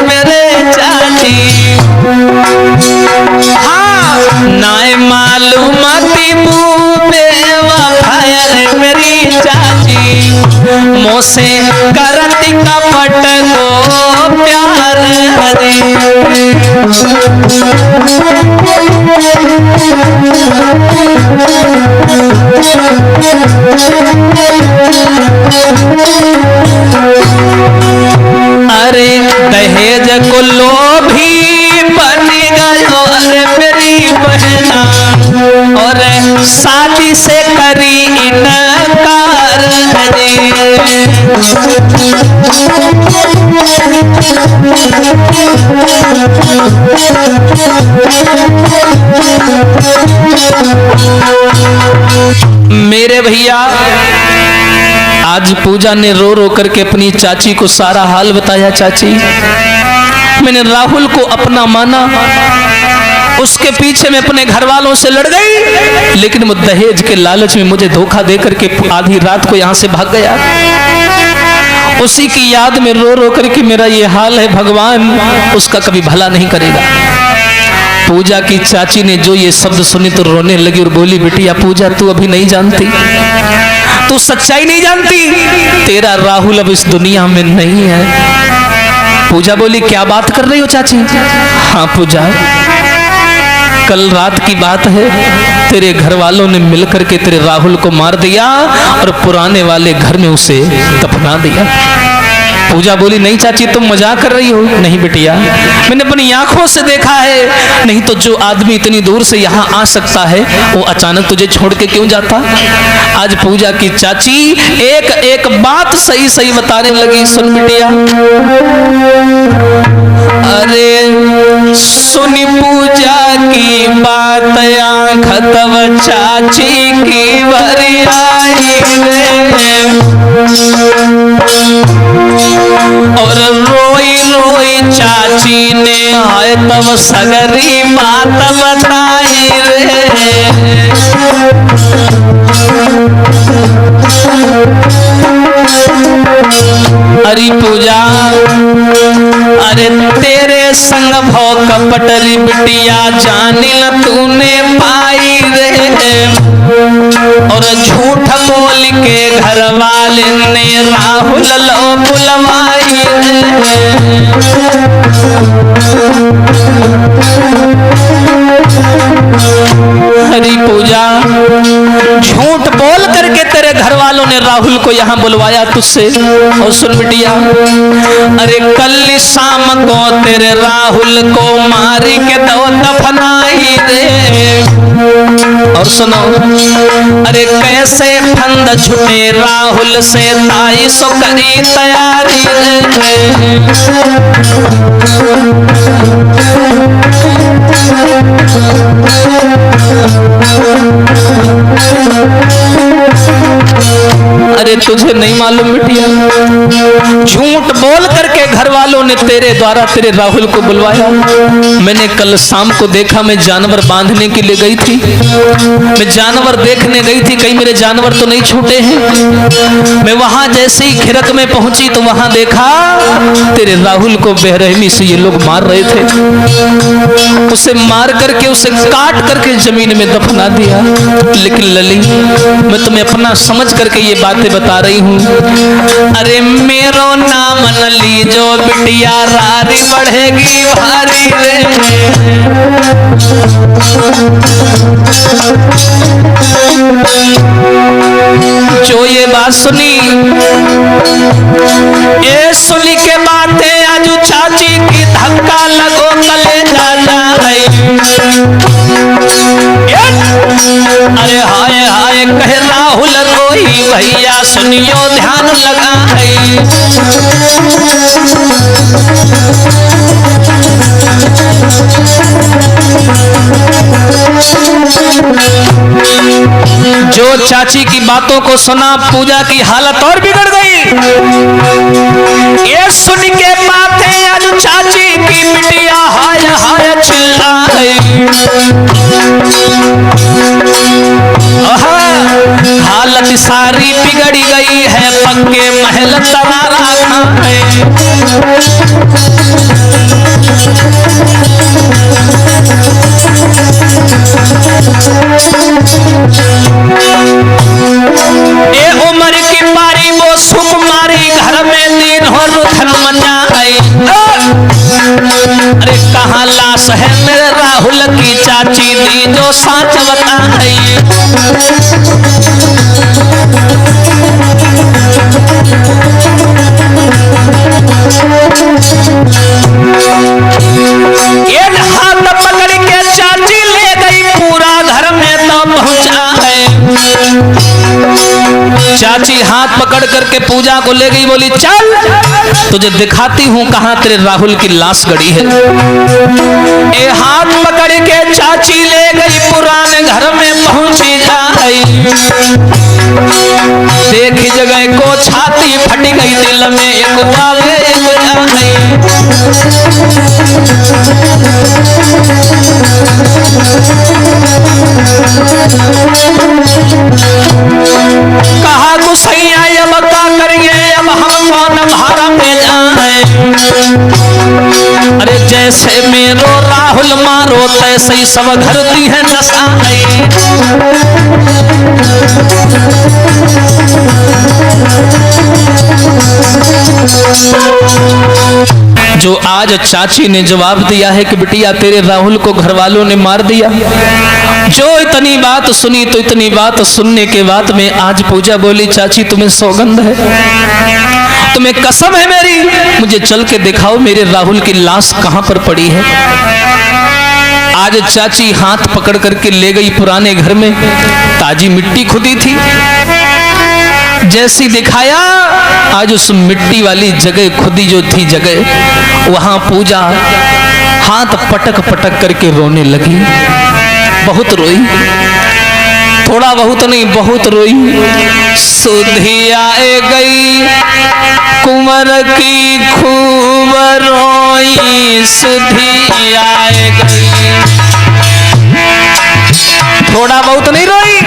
मेरे चाची, हाँ नाय मालूम थी मेरी चाची, मोसे करती कपट को प्यार अरे दहेज को लोभी बन गयो अरे मेरी बहना, और शादी से करी इनकार मेरे भैया। आज पूजा ने रो रो करके अपनी चाची को सारा हाल बताया। चाची, मैंने राहुल को अपना माना, उसके पीछे मैं अपने घर वालों से लड़ गई, लेकिन वो दहेज के लालच में मुझे धोखा दे करके आधी रात को यहाँ से भाग गया। उसी की याद में रो रो करके मेरा ये हाल है। भगवान उसका कभी भला नहीं करेगा। पूजा की चाची ने जो ये शब्द सुनी तो रोने लगी और बोली, बेटिया पूजा, तू अभी नहीं जानती, तू सच्चाई नहीं जानती, तेरा राहुल अब इस दुनिया में नहीं है। पूजा बोली, क्या बात कर रही हो चाची? हाँ पूजा, कल रात की बात है, तेरे घर वालों ने मिलकर के तेरे राहुल को मार दिया और पुराने वाले घर में उसे दफना दिया। पूजा बोली, नहीं चाची तुम मजाक कर रही हो। नहीं बिटिया, मैंने अपनी आंखों से देखा है। नहीं तो जो आदमी इतनी दूर से यहाँ आ सकता है वो अचानक तुझे छोड़ के क्यों जाता? आज पूजा की चाची एक एक बात सही सही बताने लगी। सुन बिटिया, अरे सुनी पूजा की बात, आँख तब चाची की भरी आई और रोई रोई चाची ने आए तब सगरी बात बताई रे। अरे पूजा, अरे तेरे संग भौ कपटरी बिटिया जानी न तूने पाई रे, और झूठ बोल के घर वाले ने राहुल लो बुलवाई रे। हरी पूजा, झूठ बोल करके तेरे घर वालों ने राहुल को यहाँ बुलवाया तुझसे। और सुन बिटिया, अरे कल शाम को तेरे राहुल को मारी के दो दफनाई दे। और सुनो, अरे कैसे फंद छुटे राहुल से ताई सो करी तैयारी रे। अरे तुझे नहीं मालूम बिटिया, झूठ बोल करके घर वालों ने तेरे द्वारा तेरे राहुल को बुलवाया। मैंने कल शाम को देखा, मैं जानवर बांधने के लिए गई थी, मैं जानवर देखने गई थी, कहीं मेरे जानवर तो नहीं छूटे हैं। मैं वहां जैसे ही खिरक में पहुंची तो वहां देखा तेरे राहुल को बेरहमी से ये लोग मार रहे थे। उसे मार करके, उसे काट करके जमीन में दफना दिया। लेकिन लली, मैं तुम्हें अपना समझ करके ये बातें बता रही हूँ। अरे मेरो नाम न लीजो बिटिया, रारी बढ़ेगी भारी रे। जो ये बात सुनी, ये सुनी के बातें आजू चाची की धक्का लगो कलेजा जाए। अरे हाय हाय कह राहुल रोई भैया, सुनियो ध्यान लगाई। जो चाची की बातों को सुना, पूजा की हालत और बिगड़ गई। ये सुन के बातें आज चाची की बिटिया हाय हाय चिल्लाई। हालत सारी बिगड़ी गई है, पक्के महल तरारा खाए। ए उम्र की बारी वो सुकुमारी, घर में दिन हो रुधन मचाई। अरे कहाँ लाश है मेरे राहुल की चाची दी जो साच बताई। ये हाथ पकड़ के चाची ले गई पूरा घर में तो पहुंचा है। चाची हाथ पकड़ करके पूजा को ले गई, बोली चल तुझे दिखाती हूँ कहाँ तेरे राहुल की लाश गड़ी है। ए हाथ पकड़ के चाची ले गई पुराने घर में पहुंची जाई। देखी जगह को छाती फट गई, दिल में एक बावे कहा गुसैया अब क्या करिए, अब हम कौन भारा में जाए। अरे जैसे मेरो राहुल मारो तैसे ही सब धरती है नसाई। जो आज चाची ने जवाब दिया है कि बिटिया तेरे राहुल को घर वालों ने मार दिया। जो इतनी बात सुनी तो इतनी बात सुनने के बाद में आज पूजा बोली चाची तुम्हें सौगंध है, तुम्हें कसम है मेरी, मुझे चल के दिखाओ मेरे राहुल की लाश कहां पर पड़ी है। आज चाची हाथ पकड़ करके ले गई पुराने घर में, ताजी मिट्टी खुदी थी। जैसी दिखाया आज उस मिट्टी वाली जगह खुदी जो थी जगह, वहां पूजा हाथ पटक पटक करके रोने लगी। बहुत रोई, थोड़ा बहुत नहीं बहुत रोई। सुधी आए गई कुंवर की खूब रोई, सुधी आए गई। थोड़ा बहुत नहीं रोई,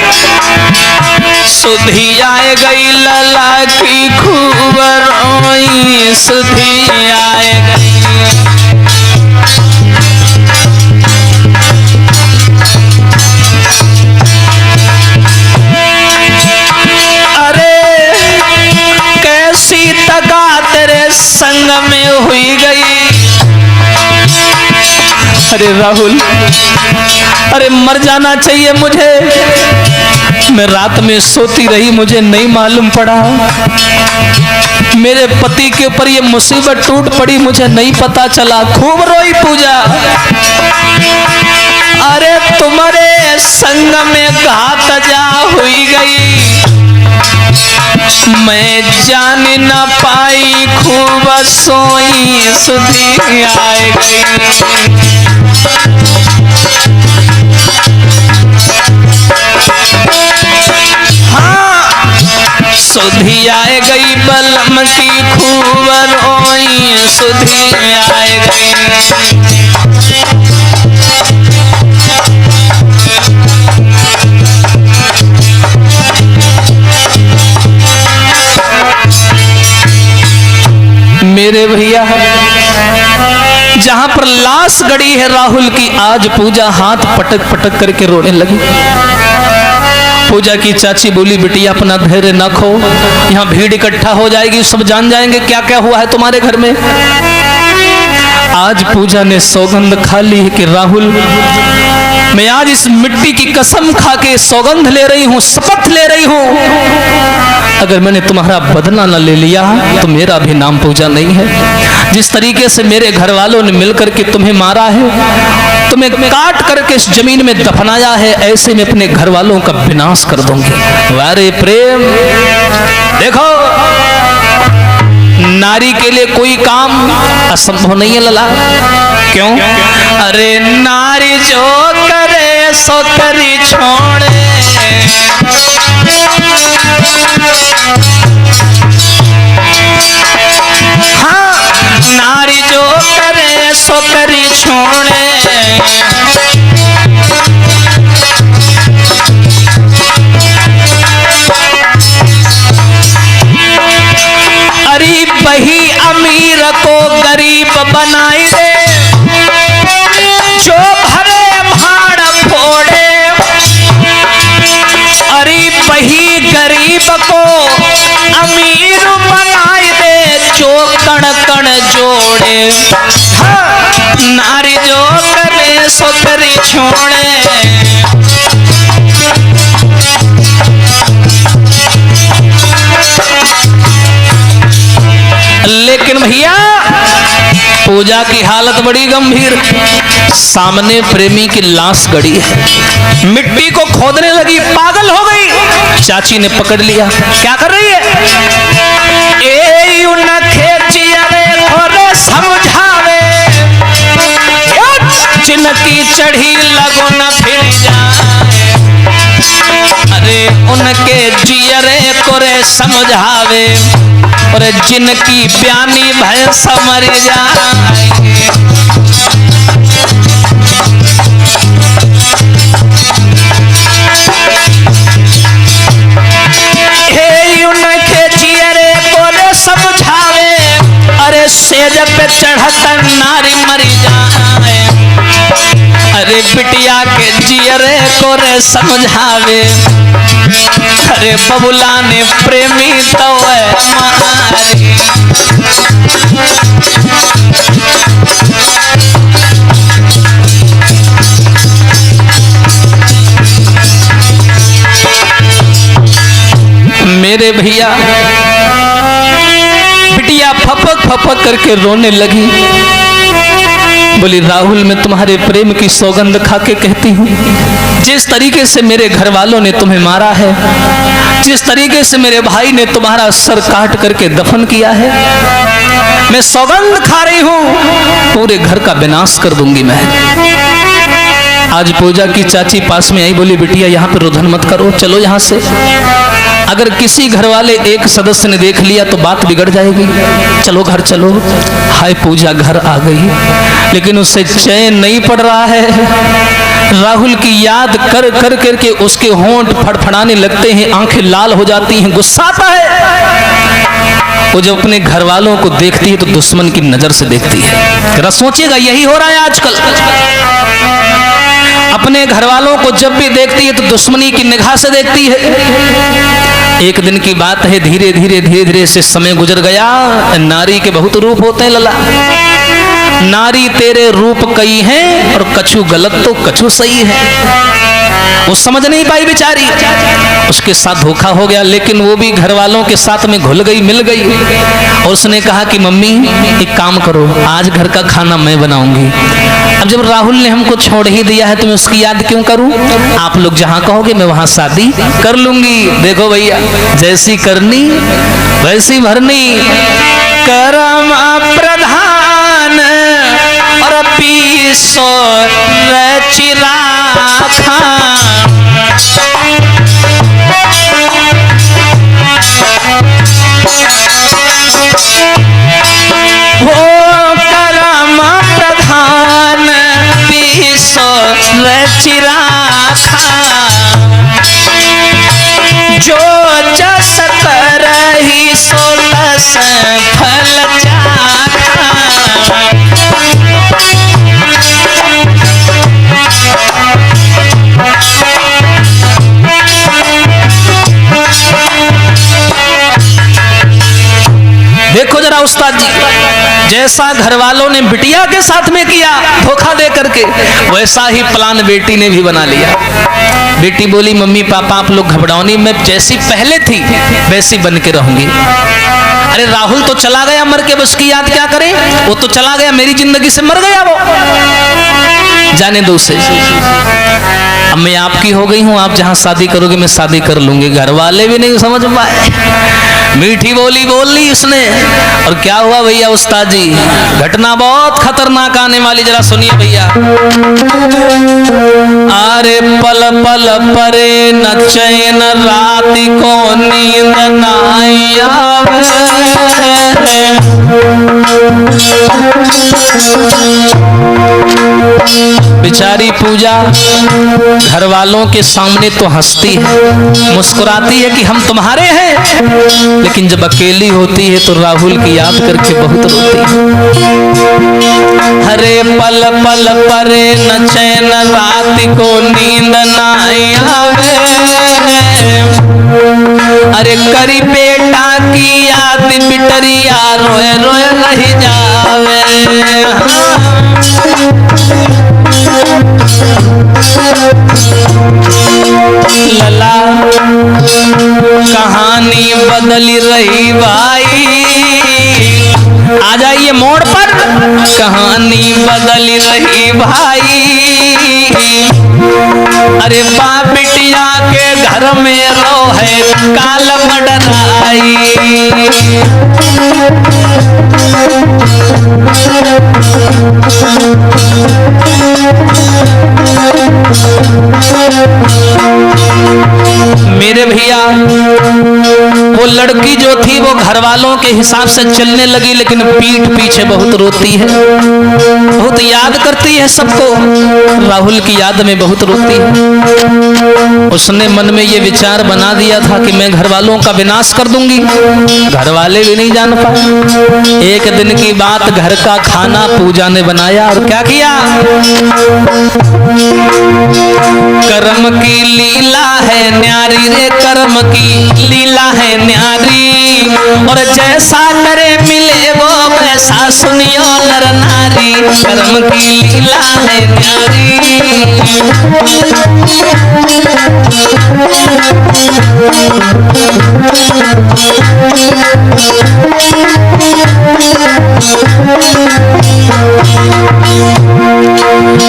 सुधी आए गई लला की खूब रोई, सुधी आए गई। अरे कैसी तका तेरे संग में हुई गई। अरे राहुल, अरे मर जाना चाहिए मुझे, मैं रात में सोती रही मुझे नहीं मालूम पड़ा। मेरे पति के ऊपर ये मुसीबत टूट पड़ी मुझे नहीं पता चला। खूब रोई पूजा। अरे तुम्हारे संग में घात जा हुई गई, मैं जान न पाई खूब सोई, सुधी आए गई। सुधी आए गई बलम की खूब रोई, सुधी आए गई। मेरे भैया जहां पर लाश गड़ी है राहुल की, आज पूजा हाथ पटक पटक करके रोने लगी। पूजा की चाची बोली बिटिया अपना धैर्य न खो, यहाँ भीड़ इकट्ठा हो जाएगी, सब जान जाएंगे क्या क्या हुआ है तुम्हारे घर में। आज पूजा ने सौगंध खा ली है कि राहुल मैं आज इस मिट्टी की कसम खा के सौगंध ले रही हूँ, शपथ ले रही हूँ, अगर मैंने तुम्हारा बदला न ले लिया तो मेरा भी नाम पूजा नहीं है। जिस तरीके से मेरे घर वालों ने मिलकर के तुम्हें मारा है, तुम्हें काट करके इस जमीन में दफनाया है, ऐसे में अपने घर वालों का विनाश कर दूंगी। वारे प्रेम, देखो नारी के लिए कोई काम असंभव नहीं है लला। क्यों? अरे नारी जो करे सो करी छोड़े, हाँ नारी जो करे सो करी छोड़े। अरे वही अमीर को गरीब बनाई दे, जो भरे भाड़ फोड़े। अरे वही गरीब को अमीर बनाई दे, जो कण कण जोड़े। हाँ। नारी जो करे सो करी छोड़े। लेकिन भैया पूजा की हालत बड़ी गंभीर। सामने प्रेमी की लाश गड़ी है, मिट्टी को खोदने लगी, पागल हो गई। चाची ने पकड़ लिया, क्या कर रही है? ए उन खेचिया रे खोरे समझावे, जिनकी चढ़ी लगो न फिर जाए। अरे उनके जियरे कोरे समझावे, और जिनकी प्यानी भय समर जाए। हे उनके जियरे कोरे समझावे, अरे सेज पे चढ़त नारी मरी जाए। अरे बिटिया के जियरे कोरे समझावे, अरे बबुला ने प्रेमी तो मारी। मेरे भैया बिटिया फपक फपक करके रोने लगी, बोली राहुल मैं तुम्हारे प्रेम की सौगंध खा के कहती हूँ, जिस तरीके से मेरे घर वालों ने तुम्हें मारा है, जिस तरीके से मेरे भाई ने तुम्हारा सर काट करके दफन किया है, मैं सौगंध खा रही हूँ पूरे घर का विनाश कर दूंगी मैं। आज पूजा की चाची पास में आई, बोली बिटिया यहाँ पे रुदन मत करो, चलो यहाँ से। अगर किसी घर वाले एक सदस्य ने देख लिया तो बात बिगड़ जाएगी, चलो घर चलो। हाय पूजा घर आ गई, लेकिन उससे चैन नहीं पड़ रहा है। राहुल की याद कर कर करके उसके होंठ फड़फड़ाने लगते हैं, आंखें लाल हो जाती हैं, गुस्सा आता है। वो जब अपने घर वालों को देखती है तो दुश्मन की नजर से देखती है। जरा सोचिएगा, यही हो रहा है आजकल। अपने घर वालों को जब भी देखती है तो दुश्मनी की निगाह से देखती है। एक दिन की बात है, धीरे धीरे धीरे धीरे से समय गुजर गया। नारी के बहुत रूप होते हैं लला, नारी तेरे रूप कई हैं और कछु गलत तो कछु सही है। वो समझ नहीं पाई बेचारी, उसके साथ धोखा हो गया, लेकिन वो भी घर वालों के साथ में घुल गई, मिल गई। और उसने कहा कि मम्मी एक काम करो, आज घर का खाना मैं बनाऊंगी। अब जब राहुल ने हमको छोड़ ही दिया है तो मैं उसकी याद क्यों करूं? आप लोग जहां कहोगे मैं वहां शादी कर लूंगी। देखो भैया, जैसी करनी वैसी भरनी, करम प्रधान और पीसो चिरा खा। चिरा जो जस करही सो तस फल चाखा। देखो जरा उस्ताद जी, जैसा घर वालों ने बिटिया के साथ में किया धोखा दे करके, वैसा ही प्लान बेटी ने भी बना लिया। बेटी बोली मम्मी पापा आप लोग घबराओ नहीं, मैं जैसी पहले थी वैसी बन के रहूंगी। अरे राहुल तो चला गया मर के, उसकी याद क्या करें? वो तो चला गया, मेरी जिंदगी से मर गया वो, जाने दो उसे। अब मैं आपकी हो गई हूं, आप जहां शादी करोगे मैं शादी कर लूंगी। घर वाले भी नहीं समझ पाए, मीठी बोली बोल ली उसने। और क्या हुआ भैया उस्ताद जी, घटना बहुत खतरनाक आने वाली, जरा सुनिए भैया। अरे पल पल परे न चैन, रात को नींद न आवे। बेचारी पूजा घर वालों के सामने तो हंसती है, मुस्कुराती है कि हम तुम्हारे हैं, लेकिन जब अकेली होती है तो राहुल की याद करके बहुत रोती है। हरे पल पल परे न चैन, रात को नींद न आवे। अरे करी बेटा की याद बिटरिया रोए रोए रह जावे। बदली रही भाई। आ जाइए मोड़ पर, कहानी बदली रही भाई। अरे बाप बिटिया के घर में रो है काल मडराई। मेरे भैया वो लड़की जो थी वो घर वालों के हिसाब से चलने लगी, लेकिन पीठ पीछे बहुत रोती है, बहुत याद करती है सबको। राहुल की याद में बहुत रोती है। उसने मन में ये विचार बना दिया था कि मैं घर वालों का विनाश कर दूंगी। घर वाले भी नहीं जान पाए। एक दिन की बात, घर का खाना पूजा ने बनाया और क्या किया, कर्म की लीला है न्यारी रे, कर्म की लीला है न्यारी। और जैसा करे मिले वो वैसा सुनियो नर नारी। कर्म की लीला है न्यारी।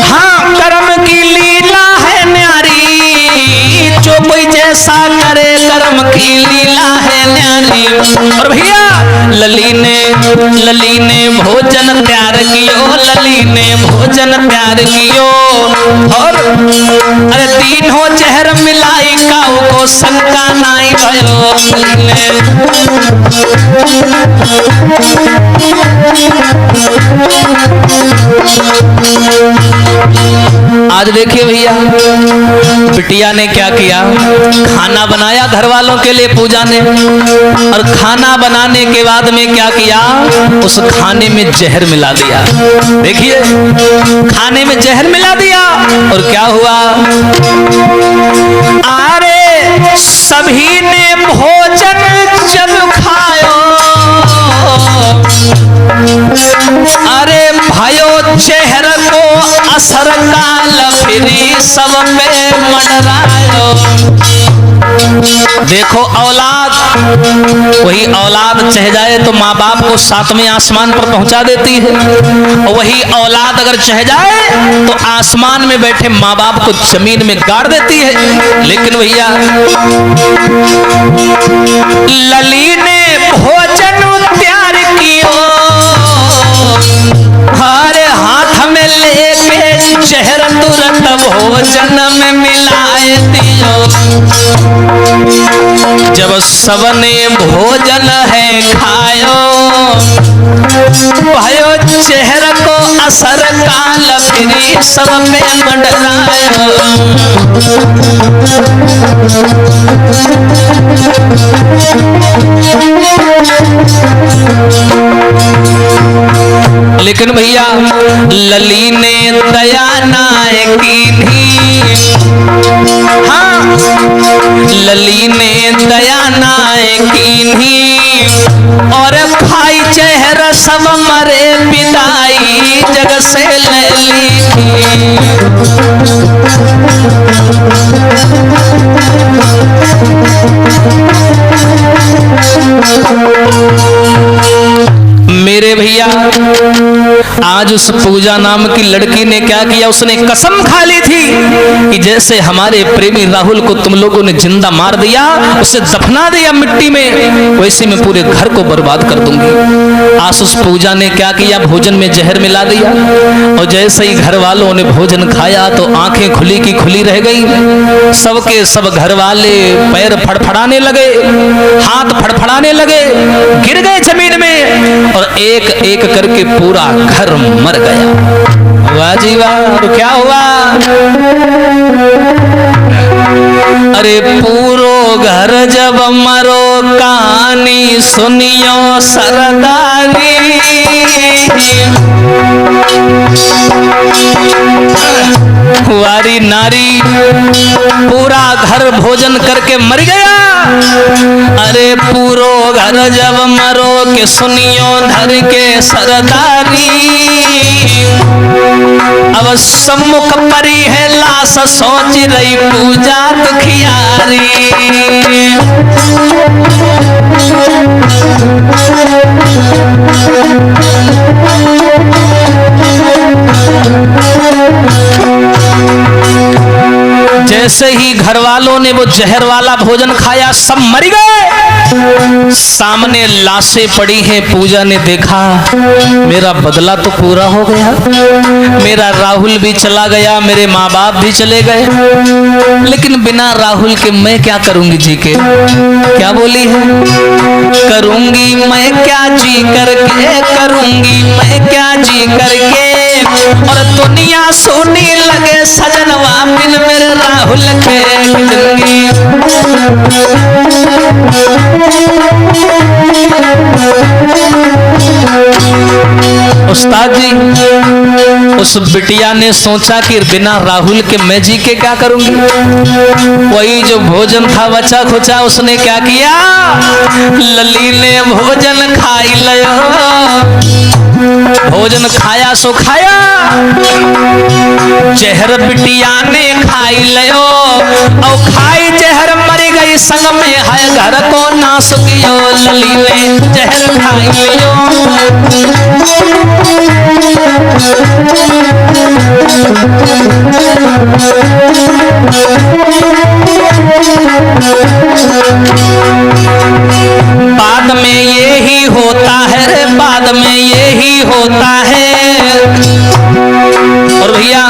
हाँ, कर्म की लीला है न्यारी। जो कोई जैसा करे कर्म की लीला है न्यारी। और भैया लली ने भोजन प्यार कियो, लली ने भोजन प्यार कियो। और अरे तीनों जहर मिलाई काऊ को शंका नाई भयो। आज देखिए भैया बिटिया ने क्या किया, खाना बनाया घर वालों के लिए पूजा ने। और खाना बनाने के बाद में क्या किया, उस खाने में जहर मिला दिया। देखिए खाने में जहर मिला दिया और क्या हुआ, अरे सभी ने भोजन जब खायो, अरे भयो चेहर को असर काल फिरी सब पे मंडरायो। देखो औलाद, वही औलाद चह जाए तो माँ बाप को सातवें आसमान पर पहुंचा देती है, और वही औलाद अगर चह जाए तो आसमान में बैठे माँ बाप को जमीन में गाड़ देती है। लेकिन भैया लली ने भोजन तैयार कियो, हरे हाथ में लेके चेहर तुरंत भोजन में मिलाए दियो। जब सबने भोजन है खायो, भयो चेहर को असर काल फिरी सब में मंडरायो। लेकिन भैया लली ने दया नाय की, हाँ लली ने दया नाय की। और खाई चेहरा सब मरे विदाई जग से ले ली। मेरे भैया आज उस पूजा नाम की लड़की ने क्या किया, उसने कसम खा ली थी कि जैसे हमारे प्रेमी राहुल को तुम लोगों ने जिंदा मार दिया, उसे दफना दिया मिट्टी में, वैसे मैं पूरे घर को बर्बाद कर दूंगी। आज उस पूजा ने क्या किया, भोजन में जहर मिला दिया। और जैसे ही घर वालों ने भोजन खाया तो आंखें खुली की खुली रह गई। सबके सब घर वाले पैर फड़फड़ाने लगे, हाथ फड़फड़ाने लगे, गिर गए जमीन में, और एक एक करके पूरा घर मर गया। वाह जी वाह। तो क्या हुआ, अरे पूरो घर जब मरो कहानी सुनियो सरदारी। वारी नारी पूरा घर भोजन करके मर गया। अरे पूरो घर जब मरो के सुनियो धर के सरदारी। अब सम्मुख परी है लाश सोच रही पूजा दुखियारी। जैसे ही घर वालों ने वो जहर वाला भोजन खाया सब मर गए। सामने लाशें पड़ी हैं। पूजा ने देखा मेरा बदला तो पूरा हो गया, मेरा राहुल भी चला गया, मेरे माँ बाप भी चले गए, लेकिन बिना राहुल के मैं क्या करूंगी जी के। क्या बोली है? करूंगी मैं क्या जी करके, करूंगी मैं क्या जी करके, और दुनिया सोने लगे सजनवा बिन मेरे राहुल के जिंदगी। उस्ताद जी, उस बिटिया ने सोचा कि बिना राहुल के मैं जी के क्या करूंगी। वही जो भोजन था बचा खुचा उसने क्या किया, लली ने भोजन खाई लियो। भोजन खाया सो खाया, जहर बिटिया ने खाई लियो। और खाई जहर मर गई संग में है घर को ना सुखियो। लली ने जहर खाई लियो। बाद में ये ही होता है रे, बाद में ये ही होता है। और भैया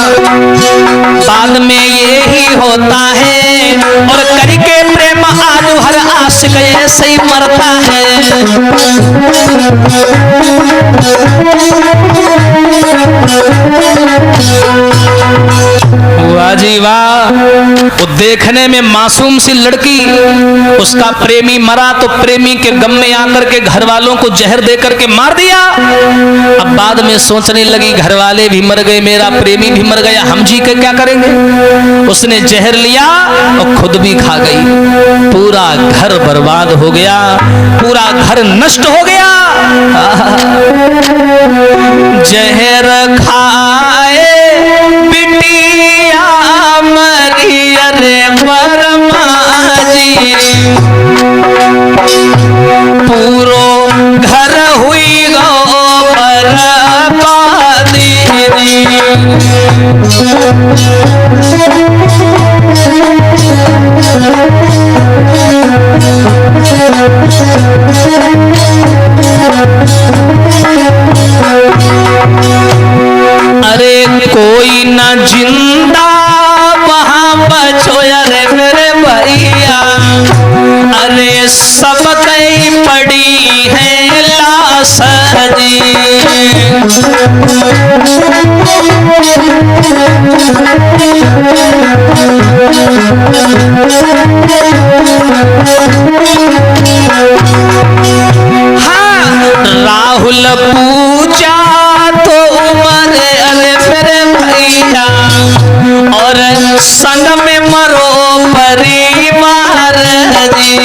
बाद में ये ही होता है, और करके प्रेम आज हर आशिक ऐसे ही मरता है। वाह जी वाह। वो देखने में मासूम सी लड़की, उसका प्रेमी मरा तो प्रेमी के गम में आकर के घर वालों को जहर दे करके मार दिया। अब बाद में सोचने लगी घर वाले भी मर गए, मेरा प्रेमी भी मर गया, हम जी के क्या करेंगे। उसने जहर लिया और खुद भी खा गई। पूरा घर बर्बाद हो गया, पूरा घर नष्ट हो गया। जहर खाए बिटिया मरी रे वर्मा जी, पूरो घर हुई गो बर्बादी। अरे कोई न जिंदा वहां बचो अरे मेरे भैया, अरे सब कई पड़ी है लाश जी। हाँ राहुल पूजा तो उमर अरे मेरे भैया, और संग में मरो परिवार जी।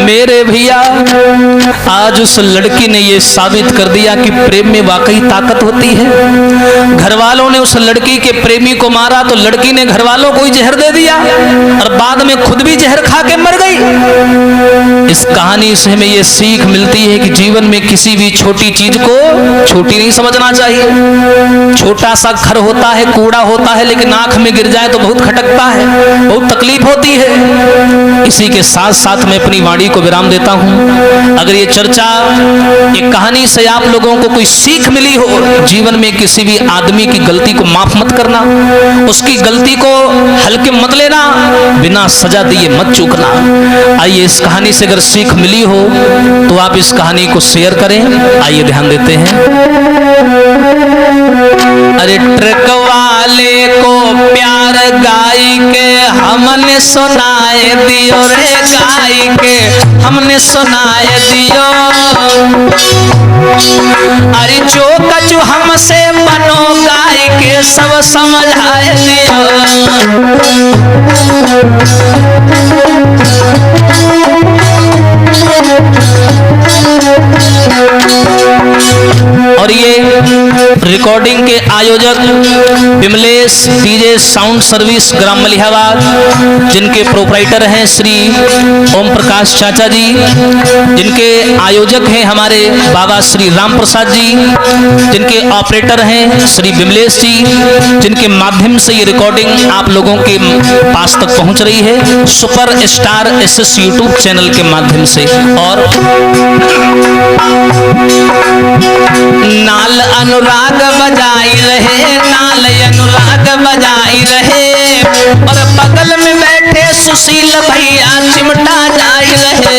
मेरे भैया आज उस लड़की ने ये साबित कर दिया कि प्रेम में वाकई ताकत होती है। घर वालों ने उस लड़की के प्रेमी को मारा तो लड़की ने घर वालों को ही जहर दे दिया और बाद में खुद भी जहर खा के मर गई। इस कहानी से हमें ये सीख मिलती है कि जीवन में किसी भी छोटी चीज को छोटी नहीं समझना चाहिए। छोटा सा घर होता है, कूड़ा होता है, लेकिन आंख में गिर जाए तो बहुत खटकता है, बहुत तकलीफ होती है। इसी के साथ साथ मैं अपनी वाणी को विराम देता हूं। अगर ये चर्चा, ये कहानी से आप लोगों को कोई सीख मिली हो, जीवन में किसी भी आदमी की गलती को माफ मत करना, उसकी गलती को हल्के मत लेना, बिना सजा दिए मत चूकना। आइए इस कहानी से अगर सीख मिली हो तो आप इस कहानी को शेयर करें। आइए ध्यान देते हैं। अरे ट्रक वाले को प्यार गाय के हमने सुनाए दियो रे, गाय के हमने सुनाए दियो। अरे जो कछु हमसे बनो गाय के सब समझाए दियो। और ये रिकॉर्डिंग के आयोजक विमलेश डीजे साउंड सर्विस ग्राम मलिहाबाद, जिनके प्रोपराइटर हैं श्री ओम प्रकाश चाचा जी, जिनके आयोजक हैं हमारे बाबा श्री राम प्रसाद जी, जिनके ऑपरेटर हैं श्री विमलेश जी, जिनके माध्यम से ये रिकॉर्डिंग आप लोगों के पास तक पहुंच रही है super star SS YouTube channel के माध्यम से। और नाल अनुराग बजाई रहे, नाल अनुराग बजाई रहे, और बगल में बैठे सुशील भैया चिमटा जाई रहे।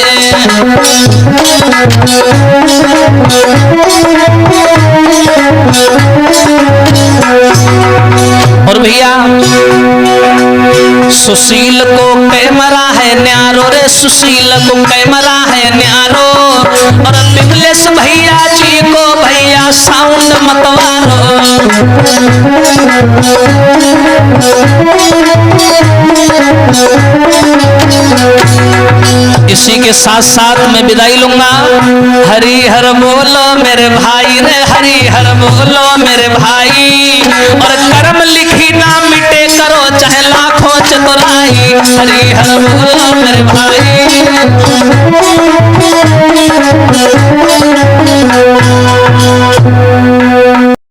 और भैया सुशील को कैमरा है न्यारो रे, सुशील को कैमरा है न्यारो, और विमलेश भैया जी को भैया साउंड मतवारो। इसी के साथ साथ मैं विदाई लूंगा। हरि हर बोलो मेरे भाई रे, हरि हर बोलो मेरे भाई, और कर्म लिखी ना मिटे करो चाहे लाखों चतुराई। हरि हर बोलो मेरे भाई।